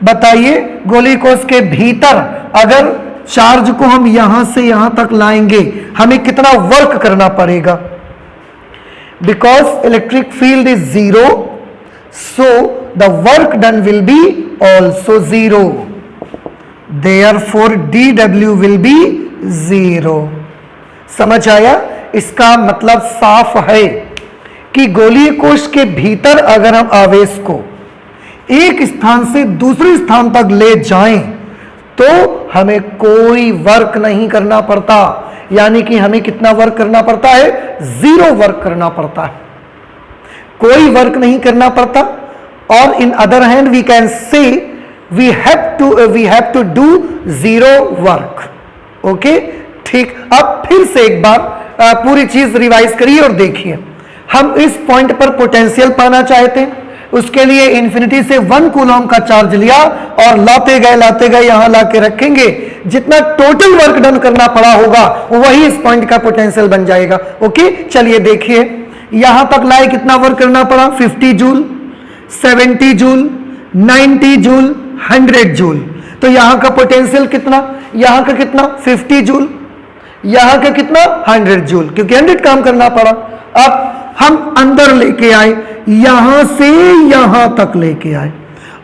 बताइए, गोलीय कोश के भीतर अगर चार्ज को हम यहां से यहां तक लाएंगे, हमें कितना वर्क करना पड़ेगा? Because electric field is 0, so the work done will be also 0। Therefore dW will be 0। समझ आया? इसका मतलब साफ है कि गोलीय कोश के भीतर अगर हम आवेश को एक स्थान से दूसरे स्थान तक ले जाएं तो हमें कोई वर्क नहीं करना पड़ता। यानी कि हमें कितना वर्क करना पड़ता है? 0 वर्क करना पड़ता है, कोई वर्क नहीं करना पड़ता। और in other hand we can say we have to do 0 work। Okay, ठीक। अब फिर से एक बार पूरी चीज रिवाइज करिए और देखिए। हम इस पॉइंट पर पोटेंशियल पाना चाहते हैं, उसके लिए इन्फिनिटी से 1 कूलम का चार्ज लिया और लाते गए यहां लाके रखेंगे। जितना टोटल वर्क डन करना पड़ा होगा वही इस पॉइंट का पोटेंशियल बन जाएगा। ओके, चलिए देखिए, यहां तक लाए कितना वर्क करना पड़ा? 50 जूल, 70 जूल, 90 जूल, 100 जूल। तो यहां का पोटेंशियल कितना? यहां का कितना? 50 जूल। यहां का कितना? 100 जूल, क्योंकि 100 काम करना पड़ा। अब हम अंदर लेके आए, यहां से यहां तक लेके आए।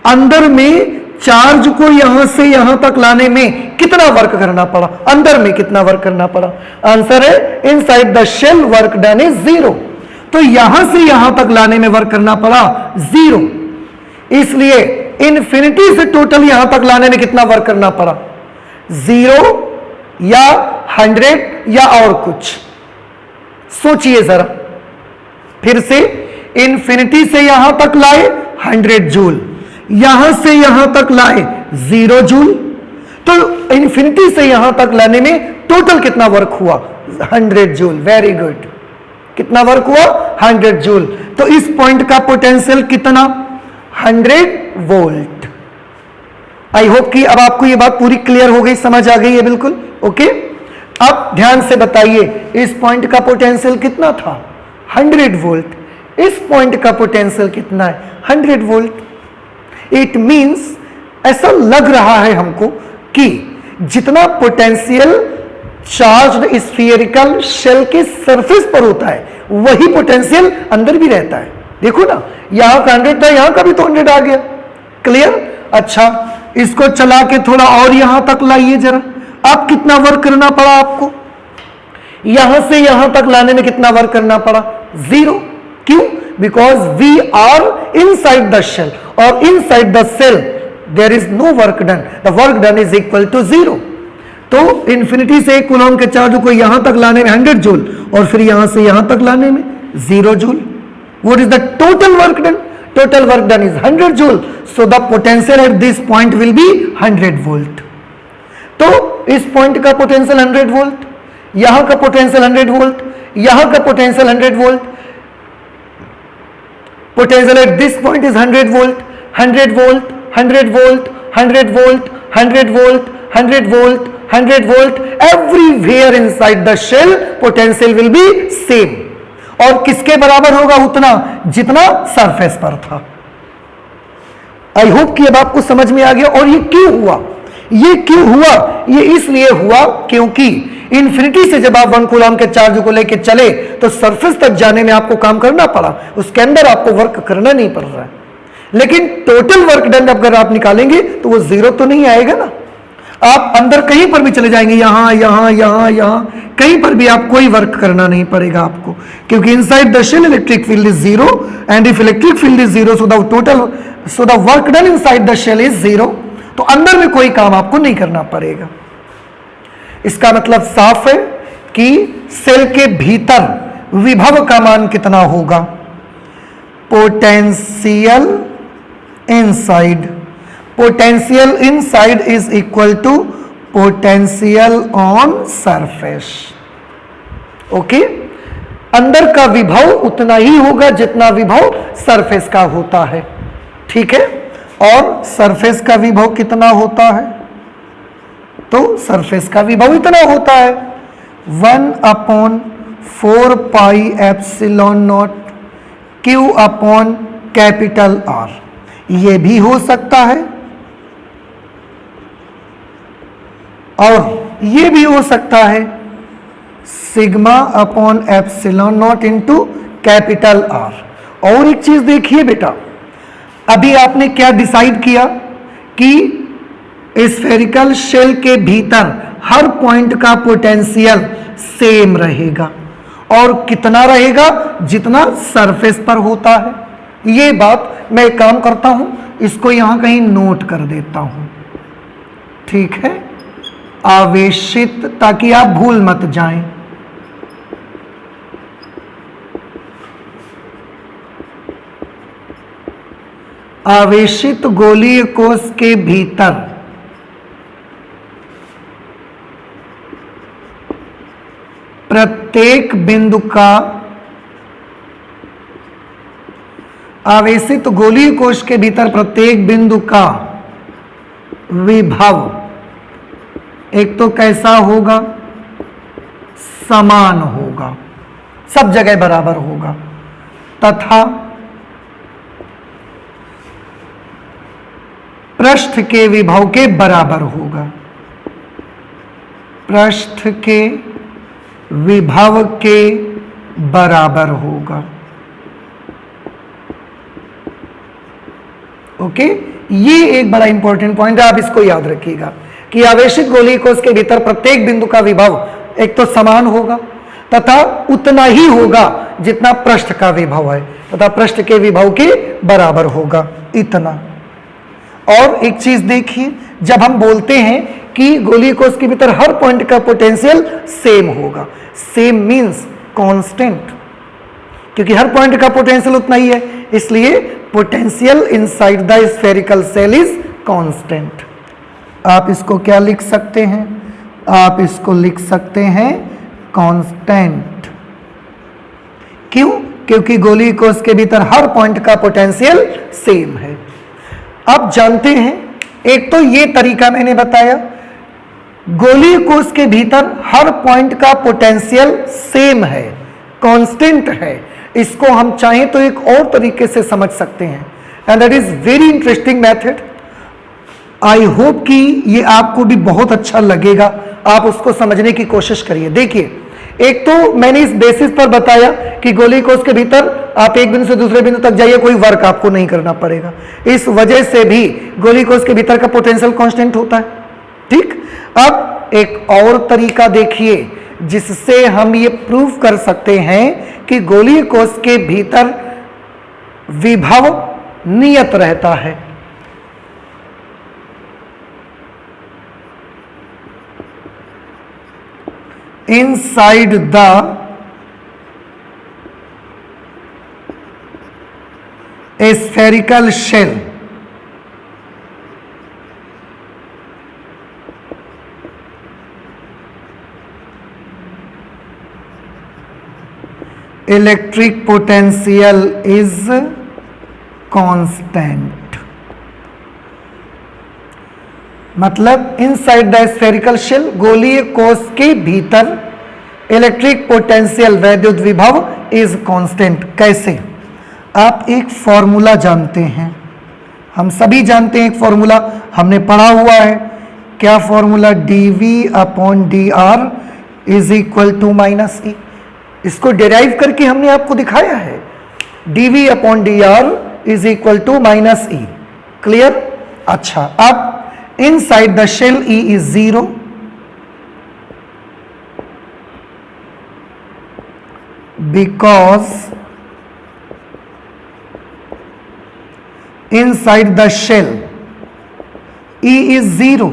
अंदर में चार्ज को यहां से यहां तक लाने में कितना वर्क करना पड़ा? अंदर में कितना वर्क करना पड़ा? आंसर है inside the shell work done is 0। तो यहां से यहां तक लाने में वर्क करना पड़ा 0। इसलिए इन्फिनिटी से टोटल यहां तक लाने में कितना वर्क करना पड़ा? 0 या 100 या और कुछ? सोचिए जरा। फिर से इन्फिनिटी से यहां तक लाए 100 जूल, यहां से यहां तक लाए 0 जूल। तो इन्फिनिटी से यहां तक लाने में टोटल कितना वर्क हुआ? 100 जूल। Very good. कितना वर्क हुआ? 100 जूल। तो इस पॉइंट का पोटेंशियल कितना? 100 वोल्ट। आई होप कि अब आपको यह बात पूरी क्लियर हो गई, समझ आ गई है बिल्कुल। ओके, अब ध्यान से बताइए, इस पॉइंट का पोटेंशियल कितना था? 100 वोल्ट। इस पॉइंट का पोटेंशियल कितना है? 100 वोल्ट। इट मींस ऐसा लग रहा है हमको कि जितना पोटेंशियल चार्ज्ड स्फीयरिकल शेल के सरफेस पर होता है वही पोटेंशियल अंदर भी रहता है। देखो ना, यहां का 100 था, यहां का भी तो 100 आ गया। क्लियर? अच्छा, इसको चला के थोड़ा और यहां तक लाइए जरा। अब कितना वर्क करना पड़ा आपको? यहां से यहां तक लाने में कितना वर्क करना पड़ा? 0। क्यों? Because we are inside the shell, और inside the cell there is no work done, the work done is equal to 0। तो इंफिनिटी से एक कूलॉम के चार्ज को यहां तक लाने में 100 जूल, और फिर यहां से यहां तक लाने में 0 joule. What is the total work done? Total work done is 100 joule, so the potential at this point will be 100 volt. तो इस पॉइंट का पोटेंशियल 100 वोल्ट, यहां का पोटेंशियल 100 वोल्ट, यहां का potential 100 volt, potential at this point is 100 volt, 100 volt, 100 volt, 100 volt, 100 volt, 100 volt, 100 volt, everywhere inside the shell potential will be same. और किसके बराबर होगा? उतना जितना सरफेस पर था। आई होप कि अब आपको समझ में आ गया। और ये क्यों हुआ? ये क्यों हुआ? ये इसलिए हुआ क्योंकि इंफिनिटी से जब आप 1 कूलॉम के चार्ज को लेकर चले तो सरफेस तक जाने में आपको काम करना पड़ा, उसके अंदर आपको वर्क करना नहीं पड़ रहा है। लेकिन टोटल वर्क डन अगर आप निकालेंगे तो वो 0 तो नहीं आएगा ना। आप अंदर कहीं पर भी चले जाएंगे, यहां यहां यहां यहां, कहीं पर भी आप कोई वर्क करना नहीं पड़ेगा आपको, क्योंकि inside the shell electric field is 0, and if electric field is 0 so the work done inside the shell is 0। तो अंदर में कोई काम आपको नहीं करना पड़ेगा। इसका मतलब साफ है कि सेल के भीतर विभव का मान कितना होगा? Potential inside, potential inside is equal to potential on surface. Okay, अंदर का विभव उतना ही होगा जितना विभव सरफेस का होता है। ठीक है, और सरफेस का विभव कितना होता है? तो सरफेस का विभव इतना होता है 1/4 pi epsilon naught Q upon capital R। ये भी हो सकता है और ये भी हो सकता है sigma upon epsilon not into capital R। और एक चीज देखिए बेटा, अभी आपने क्या डिसाइड किया कि स्फेरिकल शेल के भीतर हर पॉइंट का पोटेंशियल सेम रहेगा, और कितना रहेगा? जितना सरफेस पर होता है। ये बात मैं एक काम करता हूं, इसको यहां कहीं नोट कर देता हूं, ठीक है, आवेशित, ताकि आप भूल मत जाएं। आवेशित गोलीय कोश के भीतर प्रत्येक बिंदु का, आवेशित गोलीय कोश के भीतर प्रत्येक बिंदु का विभव एक तो कैसा होगा? समान होगा, सब जगह बराबर होगा, तथा पृष्ठ के विभव के बराबर होगा, पृष्ठ के विभव के बराबर होगा। ओके, ये एक बड़ा इंपॉर्टेंट पॉइंट है, आप इसको याद रखिएगा कि आवेशित गोलीय कोश के भीतर प्रत्येक बिंदु का विभव एक तो समान होगा तथा उतना ही होगा जितना पृष्ठ का विभव है, तथा पृष्ठ के विभव के बराबर होगा, इतना। और एक चीज देखिए, जब हम बोलते हैं कि गोलीय कोश के भीतर हर पॉइंट का पोटेंशियल सेम होगा, सेम मींस कांस्टेंट, क्योंकि हर पॉइंट का पोटेंशियल उतना ही है, इसलिए potential inside the spherical shell is constant. आप इसको क्या लिख सकते हैं? आप इसको लिख सकते हैं कांस्टेंट। क्यों? क्योंकि गोलीय कोश के भीतर हर पॉइंट का पोटेंशियल सेम है। अब जानते हैं, एक तो ये तरीका मैंने बताया, गोलीय कोश के भीतर हर पॉइंट का पोटेंशियल सेम है, कांस्टेंट है। इसको हम चाहें तो एक और तरीके से समझ सकते हैं, and that is very interesting method. I hope कि ये आपको भी बहुत अच्छा लगेगा, आप उसको समझने की कोशिश करिए। देखिए, एक तो मैंने इस बेसिस पर बताया कि गोलीय कोश के भीतर आप एक बिंदु से दूसरे बिंदु तक जाइए, कोई वर्क आपको नहीं करना पड़ेगा, इस वजह से भी गोलीय कोश के भीतर का पोटेंशियल कांस्टेंट होता है। ठीक, अब एक और तरीका देखिए, जिससे हम ये प्रूव कर सकते हैं कि गोलीय कोश के भीतर विभव नियत रहता है। Inside the spherical shell, electric potential is constant। मतलब इनसाइड द स्फेरिकल शेल, गोलीय कोश के भीतर इलेक्ट्रिक पोटेंशियल वैद्युत विभव इज कांस्टेंट। कैसे? आप एक फॉर्मूला जानते हैं, हम सभी जानते हैं एक फॉर्मूला, हमने पढ़ा हुआ है। क्या formula? dV/dr is equal to -E। इसको डिराइव करके हमने आपको दिखाया है। dV/dr is equal to -E। Clear? अच्छा, अब inside the shell E is 0, because inside the shell E is 0,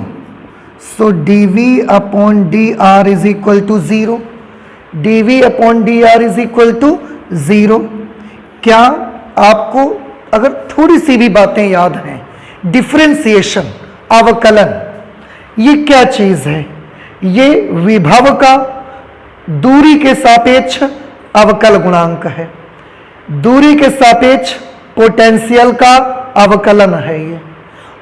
so dV/dr is equal to 0। dV/dr is equal to 0। क्या आपको अगर थोड़ी सी भी बातें याद हैं, डिफरेंशिएशन, अवकलन, ये क्या चीज है? ये विभव का दूरी के सापेक्ष अवकल गुणांक है, दूरी के सापेक्ष पोटेंशियल का अवकलन है ये।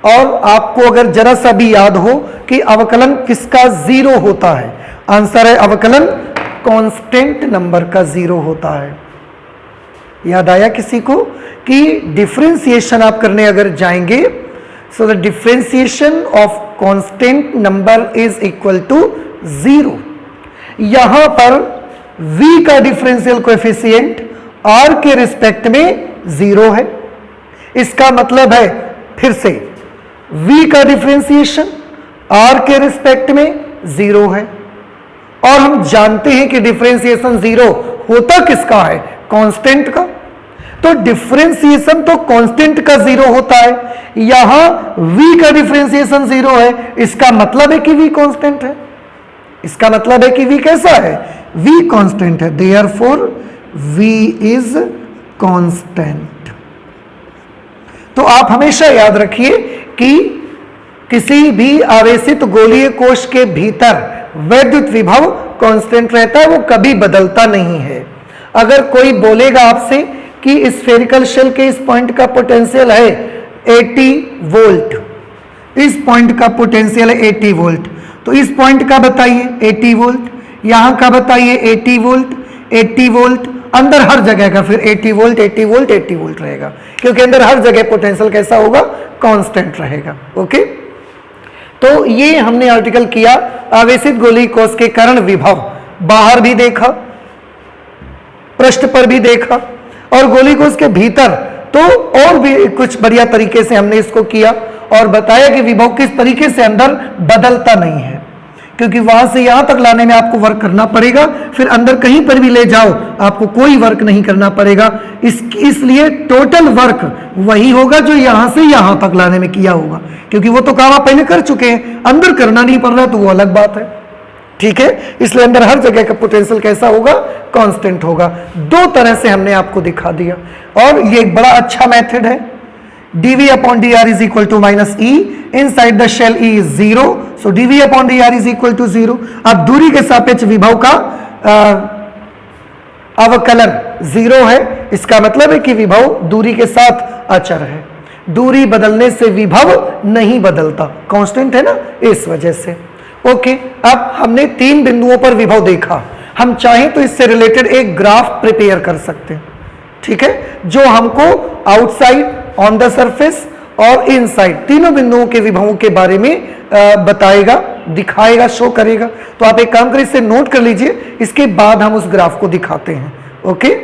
और आपको अगर जरा सा भी याद हो कि अवकलन किसका 0 होता है, आंसर है अवकलन कांस्टेंट नंबर का 0 होता है। याद आया किसी को कि डिफरेंशिएशन आप करने अगर जाएंगे, so the differentiation of constant number is equal to 0। यहां पर v का डिफरेंशियल कोएफिशिएंट r के रिस्पेक्ट में 0 है। इसका मतलब है, फिर से, v का डिफरेंशिएशन r के रिस्पेक्ट में 0 है। और हम जानते हैं कि डिफरेंशिएशन 0 होता किसका है? कांस्टेंट का। तो डिफरेंशिएशन तो कांस्टेंट का 0 होता है, यहां v का डिफरेंशिएशन 0 है, इसका मतलब है कि v कांस्टेंट है। इसका मतलब है कि v कैसा है? v कांस्टेंट है, देयरफॉर v इज कांस्टेंट। तो आप हमेशा याद रखिए कि किसी भी आवेशित गोलीय कोश के भीतर वैद्युत विभव कांस्टेंट रहता है, वो कभी बदलता नहीं है। अगर कोई बोलेगा आपसे कि स्फेरिकल शेल के इस पॉइंट का पोटेंशियल है 80 वोल्ट, इस पॉइंट का पोटेंशियल है 80 वोल्ट, तो इस पॉइंट का बताइए 80 वोल्ट, यहां का बताइए 80 वोल्ट, 80 वोल्ट, अंदर हर जगह का फिर 80 वोल्ट 80 वोल्ट 80 वोल्ट रहेगा, क्योंकि अंदर हर जगह पोटेंशियल कैसा होगा? कांस्टेंट रहेगा। ओके, तो ये हमने आर्टिकल किया आवेशित गोलीय कोश के कारण विभव। बाहर भी देखा, पृष्ठ पर भी देखा, और गोलीय कोश के भीतर तो और भी कुछ बढ़िया तरीके से हमने इसको किया और बताया कि विभव किस तरीके से अंदर बदलता नहीं है, क्योंकि वहां से यहां तक लाने में आपको वर्क करना पड़ेगा, फिर अंदर कहीं पर भी ले जाओ आपको कोई वर्क नहीं करना पड़ेगा। इसलिए टोटल वर्क वही होगा जो यहां से यहां तक लाने में किया होगा, क्योंकि वो तो काम आप पहले कर चुके हैं, अंदर करना नहीं पड़ रहा तो वो अलग बात है। ठीक है, इसलिए अंदर हर जगह का पोटेंशियल कैसा होगा? कांस्टेंट होगा। दो तरह से हमने आपको दिखा दिया, और ये एक बड़ा अच्छा मेथड है। dV/dr is equal to -E, inside the shell E is 0, so dV/dr is equal to 0। अब दूरी के सापेक्ष विभव का अवकलन 0 है, इसका मतलब है कि विभव दूरी के साथ अचर है। दूरी बदलने से विभव नहीं बदलता, कांस्टेंट है ना, इस वजह से। ओके, अब हमने 3 बिंदुओं पर विभव देखा, हम चाहें तो इससे रिलेटेड एक ग्राफ प्रिपेयर कर सकते हैं। ठीक है, जो हमको आउटसाइड, ऑन द सरफेस और इनसाइड तीनों बिंदुओं के विभवों के बारे में बताएगा, दिखाएगा, शो करेगा। तो आप एक काम करें, इसे नोट कर लीजिए, इसके बाद हम उस ग्राफ को दिखाते हैं। ओके,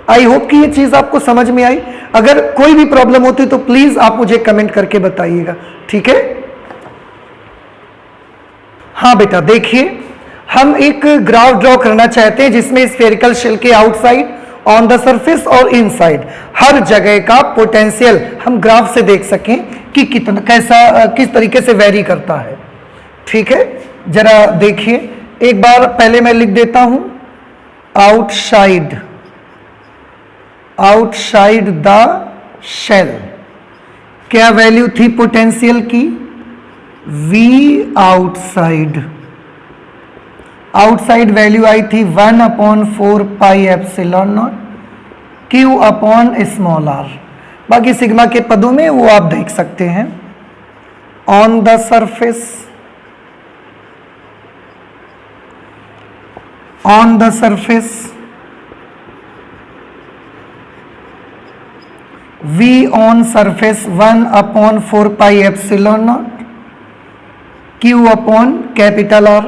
आई होप कि ये चीज आपको समझ में आई। अगर कोई भी प्रॉब्लम होती तो प्लीज आप मुझे कमेंट करके बताइएगा। ठीक है, हाँ बेटा देखिए, हम एक ग्राफ ड्रॉ करना चाहते हैं जिसमें स्फेरिकल शेल के आउटसाइड, ऑन द सरफेस और इनसाइड हर जगह का पोटेंशियल हम ग्राफ से देख सकें कि कितना कैसा किस तरीके से वेरी करता है। ठीक है, जरा देखिए एक बार, पहले मैं लिख देता हूं आउटसाइड द शेल क्या वैल्यू थी पोटेंशियल की, V आउटसाइड वैल्यू आई थी 1/4 pi epsilon naught Q upon small r। बाकी सिग्मा के पदों में वो आप देख सकते हैं। On the surface V on surface 1/4 pi epsilon naught Q upon capital R।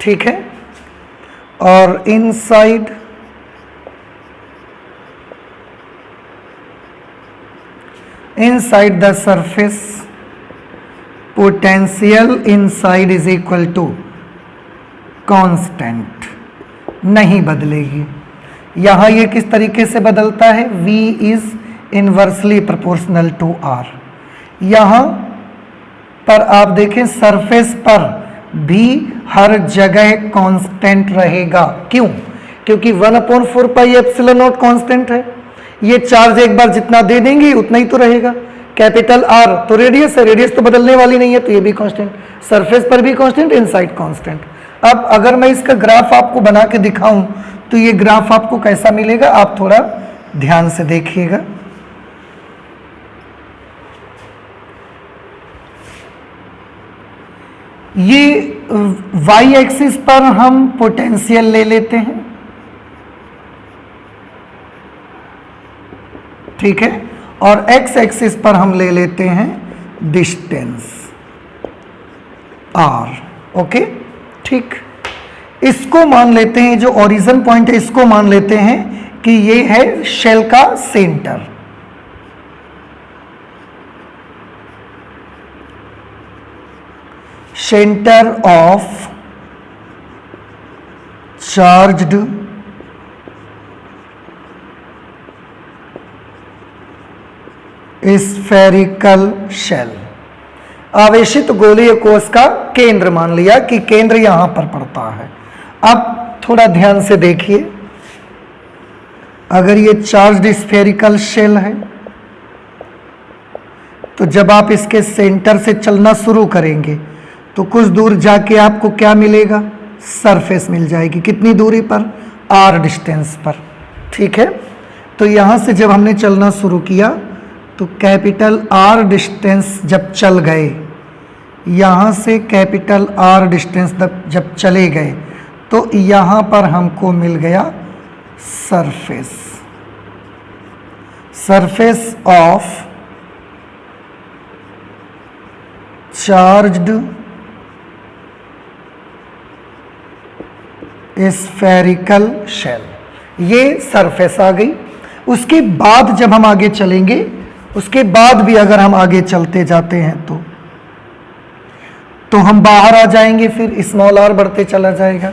ठीक है, और inside the surface potential inside is equal to constant, नहीं बदलेगी। यहां ये किस तरीके से बदलता है, V is inversely proportional to R। यहां पर आप देखें सरफेस पर भी हर जगह कांस्टेंट रहेगा। क्यों? क्योंकि 1/4 पाई एप्सिलॉन नॉट कांस्टेंट है। ये चार्ज एक बार जितना दे देंगे उतना ही तो रहेगा। कैपिटल R तो रेडियस है, रेडियस तो बदलने वाली नहीं है, तो ये भी कांस्टेंट, सरफेस पर भी कांस्टेंट, इनसाइड कांस्टेंट। अब अगर मैं इसका ग्राफ आपको बना के दिखाऊं तो ये ग्राफ आपको कैसा मिलेगा, आप थोड़ा ध्यान से देखिएगा। ये y एक्सिस पर हम पोटेंशियल ले लेते हैं, ठीक है, और x एक्सिस पर हम ले लेते हैं डिस्टेंस r। ओके, ठीक, इसको मान लेते हैं, जो ओरिजिन पॉइंट है इसको मान लेते हैं कि ये है शेल का centre. Centre of charged spherical shell, आवेशित गोलीय कोश का केंद्र मान लिया कि केंद्र यहां पर पड़ता है। अब थोड़ा ध्यान से देखिए, अगर ये चार्ज्ड स्फेरिकल शेल है तो जब आप इसके सेंटर से चलना शुरू करेंगे तो कुछ दूर जाके आपको क्या मिलेगा, सरफेस मिल जाएगी। कितनी दूरी पर, r डिस्टेंस पर। ठीक है, तो यहां से जब हमने चलना शुरू किया तो कैपिटल R डिस्टेंस जब चल गए, यहां से कैपिटल R डिस्टेंस जब चले गए तो यहां पर हमको मिल गया surface of charged spherical shell, ये सरफेस आ गई। उसके बाद जब हम आगे चलेंगे, उसके बाद भी अगर हम आगे चलते जाते हैं तो हम बाहर आ जाएंगे, फिर स्मॉल r बढ़ते चला जाएगा,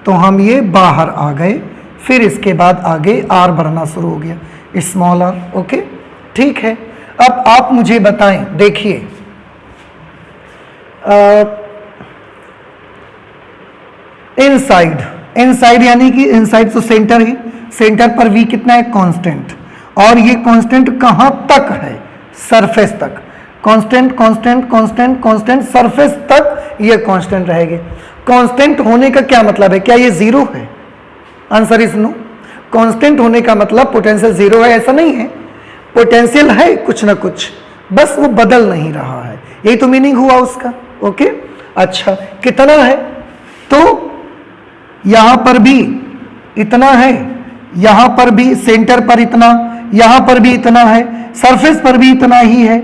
तो हम ये बाहर आ गए, फिर इसके बाद आगे r बढ़ना शुरू हो गया, स्मॉल r। ओके, ठीक है। अब आप मुझे बताएं, देखिए इनसाइड यानी कि इनसाइड तो सेंटर ही, सेंटर पर v कितना है, कांस्टेंट, और ये कांस्टेंट कहां तक है, सरफेस तक। Constant constant constant constant, surface तक ये कांस्टेंट रहेंगे। कांस्टेंट होने का क्या मतलब है, क्या ये जीरो है? Answer is no. कांस्टेंट होने का मतलब पोटेंशियल जीरो है ऐसा नहीं है, पोटेंशियल है कुछ ना कुछ, बस वो बदल नहीं रहा है, यही तो मीनिंग हुआ उसका। ओके, अच्छा, कितना है, तो यहां पर भी इतना है, यहां पर भी सेंटर पर इतना, यहां पर भी इतना है, सरफेस पर भी इतना ही है,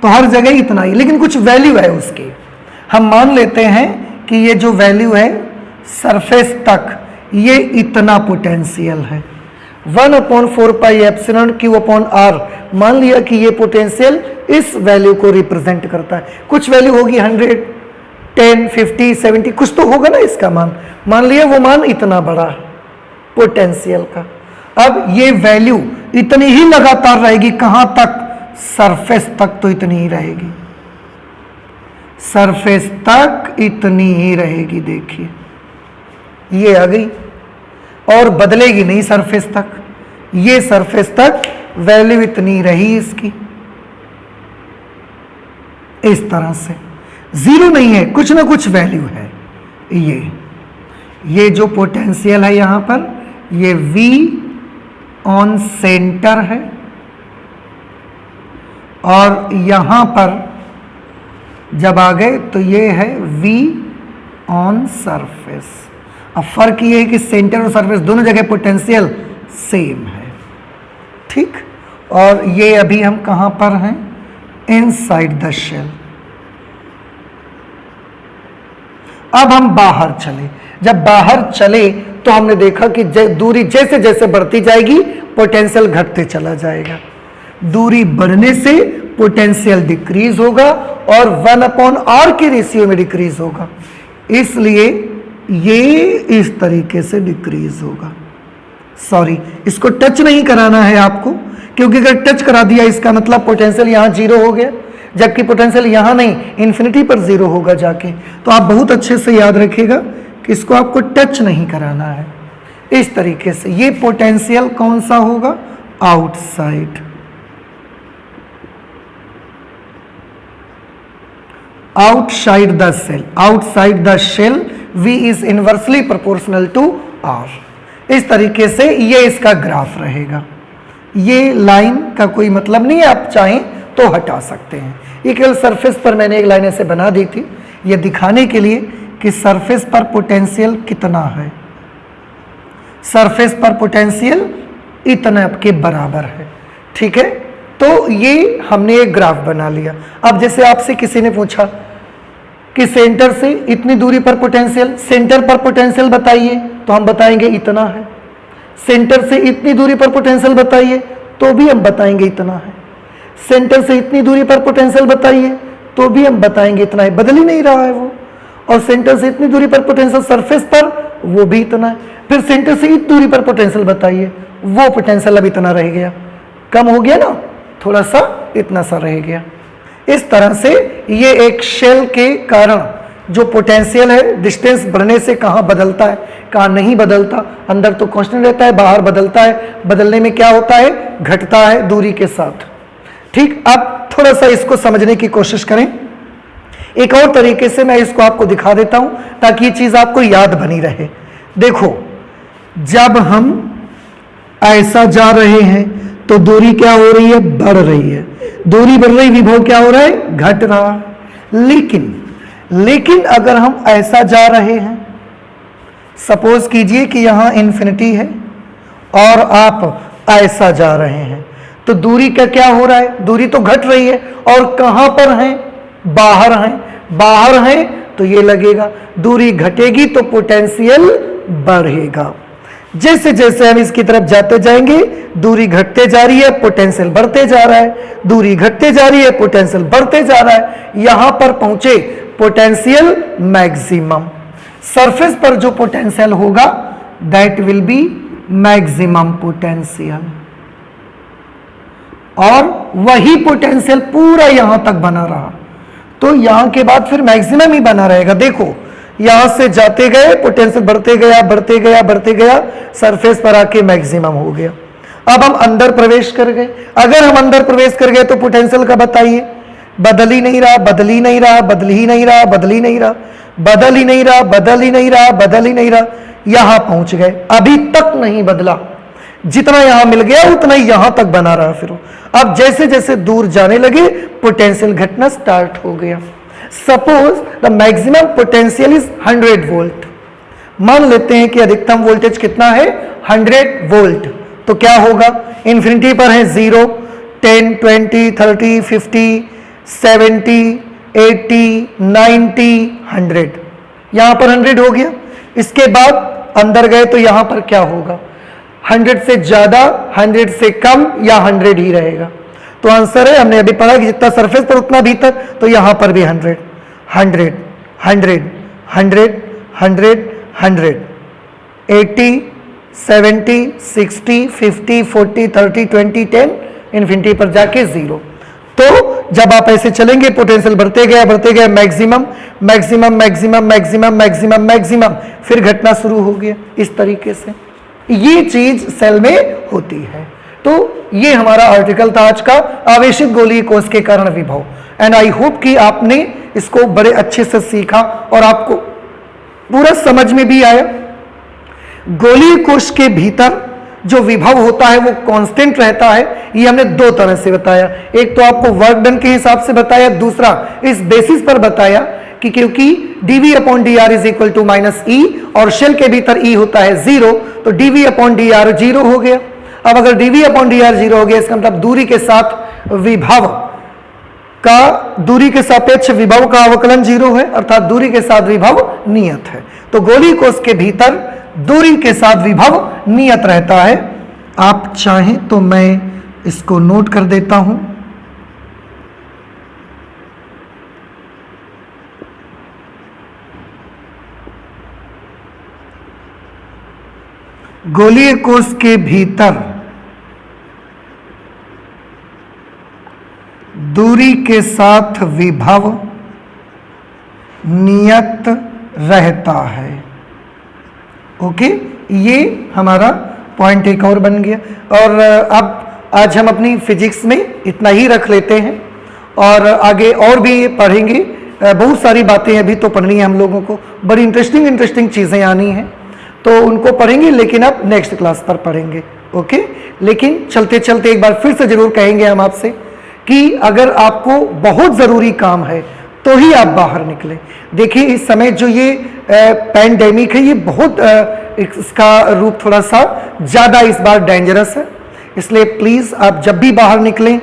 तो हर जगह इतना ही, लेकिन कुछ वैल्यू है उसकी। हम मान लेते हैं कि ये जो वैल्यू है सरफेस तक, ये इतना पोटेंशियल है, 1/4 pi epsilon Q upon R। मान लिया कि ये पोटेंशियल इस वैल्यू को रिप्रेजेंट करता है। कुछ वैल्यू होगी 100, 10, 50, 70 कुछ तो होगा ना इसका मान। मान लिया वो मान इतना बड़ा है पोटेंशियल का। अब ये वैल्यू इतनी ही लगातार रहेगी, कहां तक? सरफेस तक तो इतनी ही रहेगी, सरफेस तक इतनी ही रहेगी। देखिए ये आ गई और बदलेगी नहीं सरफेस तक। ये सरफेस तक वैल्यू इतनी रही इसकी, इस तरह से जीरो नहीं है, कुछ ना कुछ वैल्यू है। ये जो पोटेंशियल है यहां पर, ये V ऑन सेंटर है और यहां पर जब आ गए तो ये है V ऑन सरफेस। अब फर्क ये है कि सेंटर और सरफेस दोनों जगह पोटेंशियल सेम है, ठीक। और ये अभी हम कहां पर हैं? Inside the shell. अब हम बाहर चले। जब बाहर चले तो हमने देखा कि दूरी जैसे जैसे बढ़ती जाएगी पोटेंशियल घटते चला जाएगा। दूरी बढ़ने से पोटेंशियल डिक्रीज होगा और 1/r के रेशियो में डिक्रीज होगा, इसलिए ये इस तरीके से डिक्रीज होगा। सॉरी, इसको टच नहीं कराना है आपको, क्योंकि अगर टच करा दिया इसका मतलब पोटेंशियल यहां जीरो हो गया, जबकि पोटेंशियल यहां नहीं, इन्फिनिटी पर जीरो होगा जाके। तो आप बहुत अच्छे से याद रखिएगा कि इसको आपको टच नहीं कराना है। इस तरीके से ये पोटेंशियल कौन सा होगा? Outside. Outside the shell, outside the shell V is inversely proportional to R। इस तरीके से ये इसका ग्राफ रहेगा। ये लाइन का कोई मतलब नहीं है, आप चाहें तो हटा सकते हैं। ये केवल सरफेस पर मैंने एक लाइन ऐसे बना दी थी, ये दिखाने के लिए कि सरफेस पर पोटेंशियल कितना है। सरफेस पर पोटेंशियल इतना के बराबर है, ठीक है। तो ये हमने एक ग्राफ बना लिया। अब जैसे आपसे किसी ने पूछा कि सेंटर से इतनी दूरी पर पोटेंशियल, सेंटर पर पोटेंशियल बताइए, तो हम बताएंगे इतना है। सेंटर से इतनी दूरी पर पोटेंशियल बताइए, तो भी हम बताएंगे इतना है। सेंटर से इतनी दूरी पर पोटेंशियल बताइए, तो भी हम बताएंगे इतना है, बदल ही नहीं रहा है वो। और सेंटर से इतनी दूरी पर पोटेंशियल सरफेस पर, वो भी इतना है। फिर सेंटर से इतनी दूरी पर पोटेंशियल बताइए, वो पोटेंशियल अब इतना रह गया, कम हो गया ना, थोड़ा सा इतना सा रह गया। इस तरह से ये एक शेल के कारण जो पोटेंशियल है डिस्टेंस बढ़ने से कहाँ बदलता है, कहाँ नहीं बदलता। अंदर तो कांस्टेंट रहता है, बाहर बदलता है। बदलने में क्या होता है? घटता है दूरी के साथ, ठीक। अब थोड़ा सा इसको समझने की कोशिश करें। एक और तरीके से मैं इसको आपको दिखा देता हूं ताकि ये चीज आपको याद बनी रहे। देखो, जब हम ऐसा जा रहे हैं तो दूरी क्या हो रही है? बढ़ रही है। दूरी बढ़ रही, विभव क्या हो रहा है? घट रहा है। लेकिन अगर हम ऐसा जा रहे हैं, सपोज कीजिए कि यहां इन्फिनिटी है और आप ऐसा जा रहे हैं, तो दूरी का क्या हो रहा है? दूरी तो घट रही है। और कहां पर है? बाहर है। बाहर है तो ये लगेगा। दूरी घटेगी तो पोटेंशियल बढ़ेगा। जैसे जैसे हम इसकी तरफ जाते जाएंगे, दूरी घटते जा रही है, पोटेंशियल बढ़ते जा रहा है। दूरी घटते जा रही है, पोटेंशियल बढ़ते जा रहा है। यहां पर पहुंचे पोटेंशियल मैक्सिमम। सरफेस पर जो पोटेंशियल होगा that will be maximum potential, और वही पोटेंशियल पूरा यहां तक बना रहा, तो यहां के बाद फिर मैक्सिमम ही बना रहेगा। देखो, यहां से जाते गए पोटेंशियल बढ़ते गया बढ़ते गया बढ़ते गया, सरफेस पर आके मैक्सिमम हो गया। अब हम अंदर प्रवेश कर गए। अगर हम अंदर प्रवेश कर गए तो पोटेंशियल का बताइए, बदल ही नहीं रहा, बदल ही नहीं रहा, बदल ही नहीं रहा, बदल ही नहीं रहा, बदल ही नहीं रहा, बदल ही नहीं रहा, बदल ही नहीं रहा। यहां पहुंच गए, अभी तक नहीं बदला। जितना यहां मिल गया उतना ही यहां तक बना रहा। फिर अब जैसे जैसे दूर जाने लगे पोटेंशियल घटना स्टार्ट हो गया। Suppose the maximum potential is 100 volt. मान लेते हैं कि अधिकतम वोल्टेज कितना है? 100 वोल्ट। तो क्या होगा? इन्फिनिटी पर है 0, 10, 20, 30, 50, 70, 80, 90, 100। यहां पर 100 हो गया। इसके बाद अंदर गए तो यहां पर क्या होगा? 100 से ज्यादा, 100 से कम, या 100 ही रहेगा। तो आंसर है, हमने अभी पढ़ा कि जितना सरफेस पर उतना भीतर, तो यहां पर भी 100, 100, 100, 100, 100, 100, 80, 70, 60, 50, 40, 30, 20, 10, इन्फिनिटी पर जाके 0। तो जब आप ऐसे चलेंगे पोटेंशियल बढ़ते गया maximum maximum maximum maximum maximum maximum, फिर घटना शुरू हो गया। इस तरीके से ये चीज सेल में होती है। तो ये हमारा आर्टिकल था आज का, आवेशित गोलीय कोश के कारण विभव। एंड आई होप कि आपने इसको बड़े अच्छे से सीखा और आपको पूरा समझ में भी आया। गोलीय कोश के भीतर जो विभव होता है वो कांस्टेंट रहता है, ये हमने दो तरह से बताया। एक तो आपको वर्क डन के हिसाब से बताया, दूसरा इस बेसिस पर बताया कि क्योंकि dV/dr is equal to -E और शेल के भीतर E होता है 0, तो dV/dr 0 हो गया। अब अगर dV/dr 0 हो गया, इसका मतलब दूरी के साथ विभव का, दूरी के सापेक्ष विभव का अवकलन 0 है, अर्थात दूरी के साथ विभव नियत है। तो गोलीय कोश के भीतर दूरी के साथ विभव नियत रहता है। आप चाहें तो मैं इसको नोट कर देता हूं। गोलीय कोश के भीतर दूरी के साथ विभव नियत रहता है। ओके, ये हमारा पॉइंट एक और बन गया। और अब आज हम अपनी फिजिक्स में इतना ही रख लेते हैं और आगे और भी पढ़ेंगे। बहुत सारी बातें अभी तो पढ़नी है हम लोगों को, बड़ी इंटरेस्टिंग चीज़ें आनी हैं, तो उनको पढ़ेंगे, लेकिन अब नेक्स्ट क्लास पर पढ़ेंगे। ओके, लेकिन चलते चलते एक बार फिर से जरूर कहेंगे हम आपसे कि अगर आपको बहुत ज़रूरी काम है तो ही आप बाहर निकलें। देखिए इस समय जो ये पैंडेमिक है, ये बहुत इसका रूप थोड़ा सा ज़्यादा इस बार डेंजरस है, इसलिए प्लीज़ आप जब भी बाहर निकलें,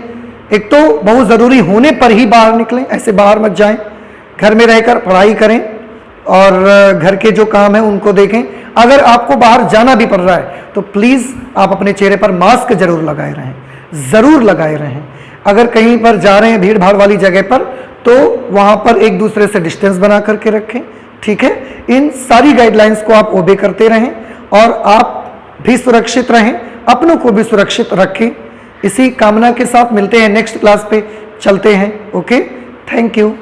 एक तो बहुत ज़रूरी होने पर ही बाहर निकलें, ऐसे बाहर मत जाएं। घर में रहकर पढ़ाई करें और घर के जो काम है उनको देखें। अगर आपको बाहर जाना भी पड़ रहा है तो प्लीज़ आप अपने चेहरे पर मास्क जरूर लगाए रहें, ज़रूर लगाए रहें। अगर कहीं पर जा रहे हैं भीड़ भाड़ वाली जगह पर, तो वहाँ पर एक दूसरे से डिस्टेंस बना करके रखें, ठीक है। इन सारी गाइडलाइंस को आप ओबे करते रहें और आप भी सुरक्षित रहें, अपनों को भी सुरक्षित रखें। इसी कामना के साथ मिलते हैं नेक्स्ट क्लास पे, चलते हैं। Okay, thank you.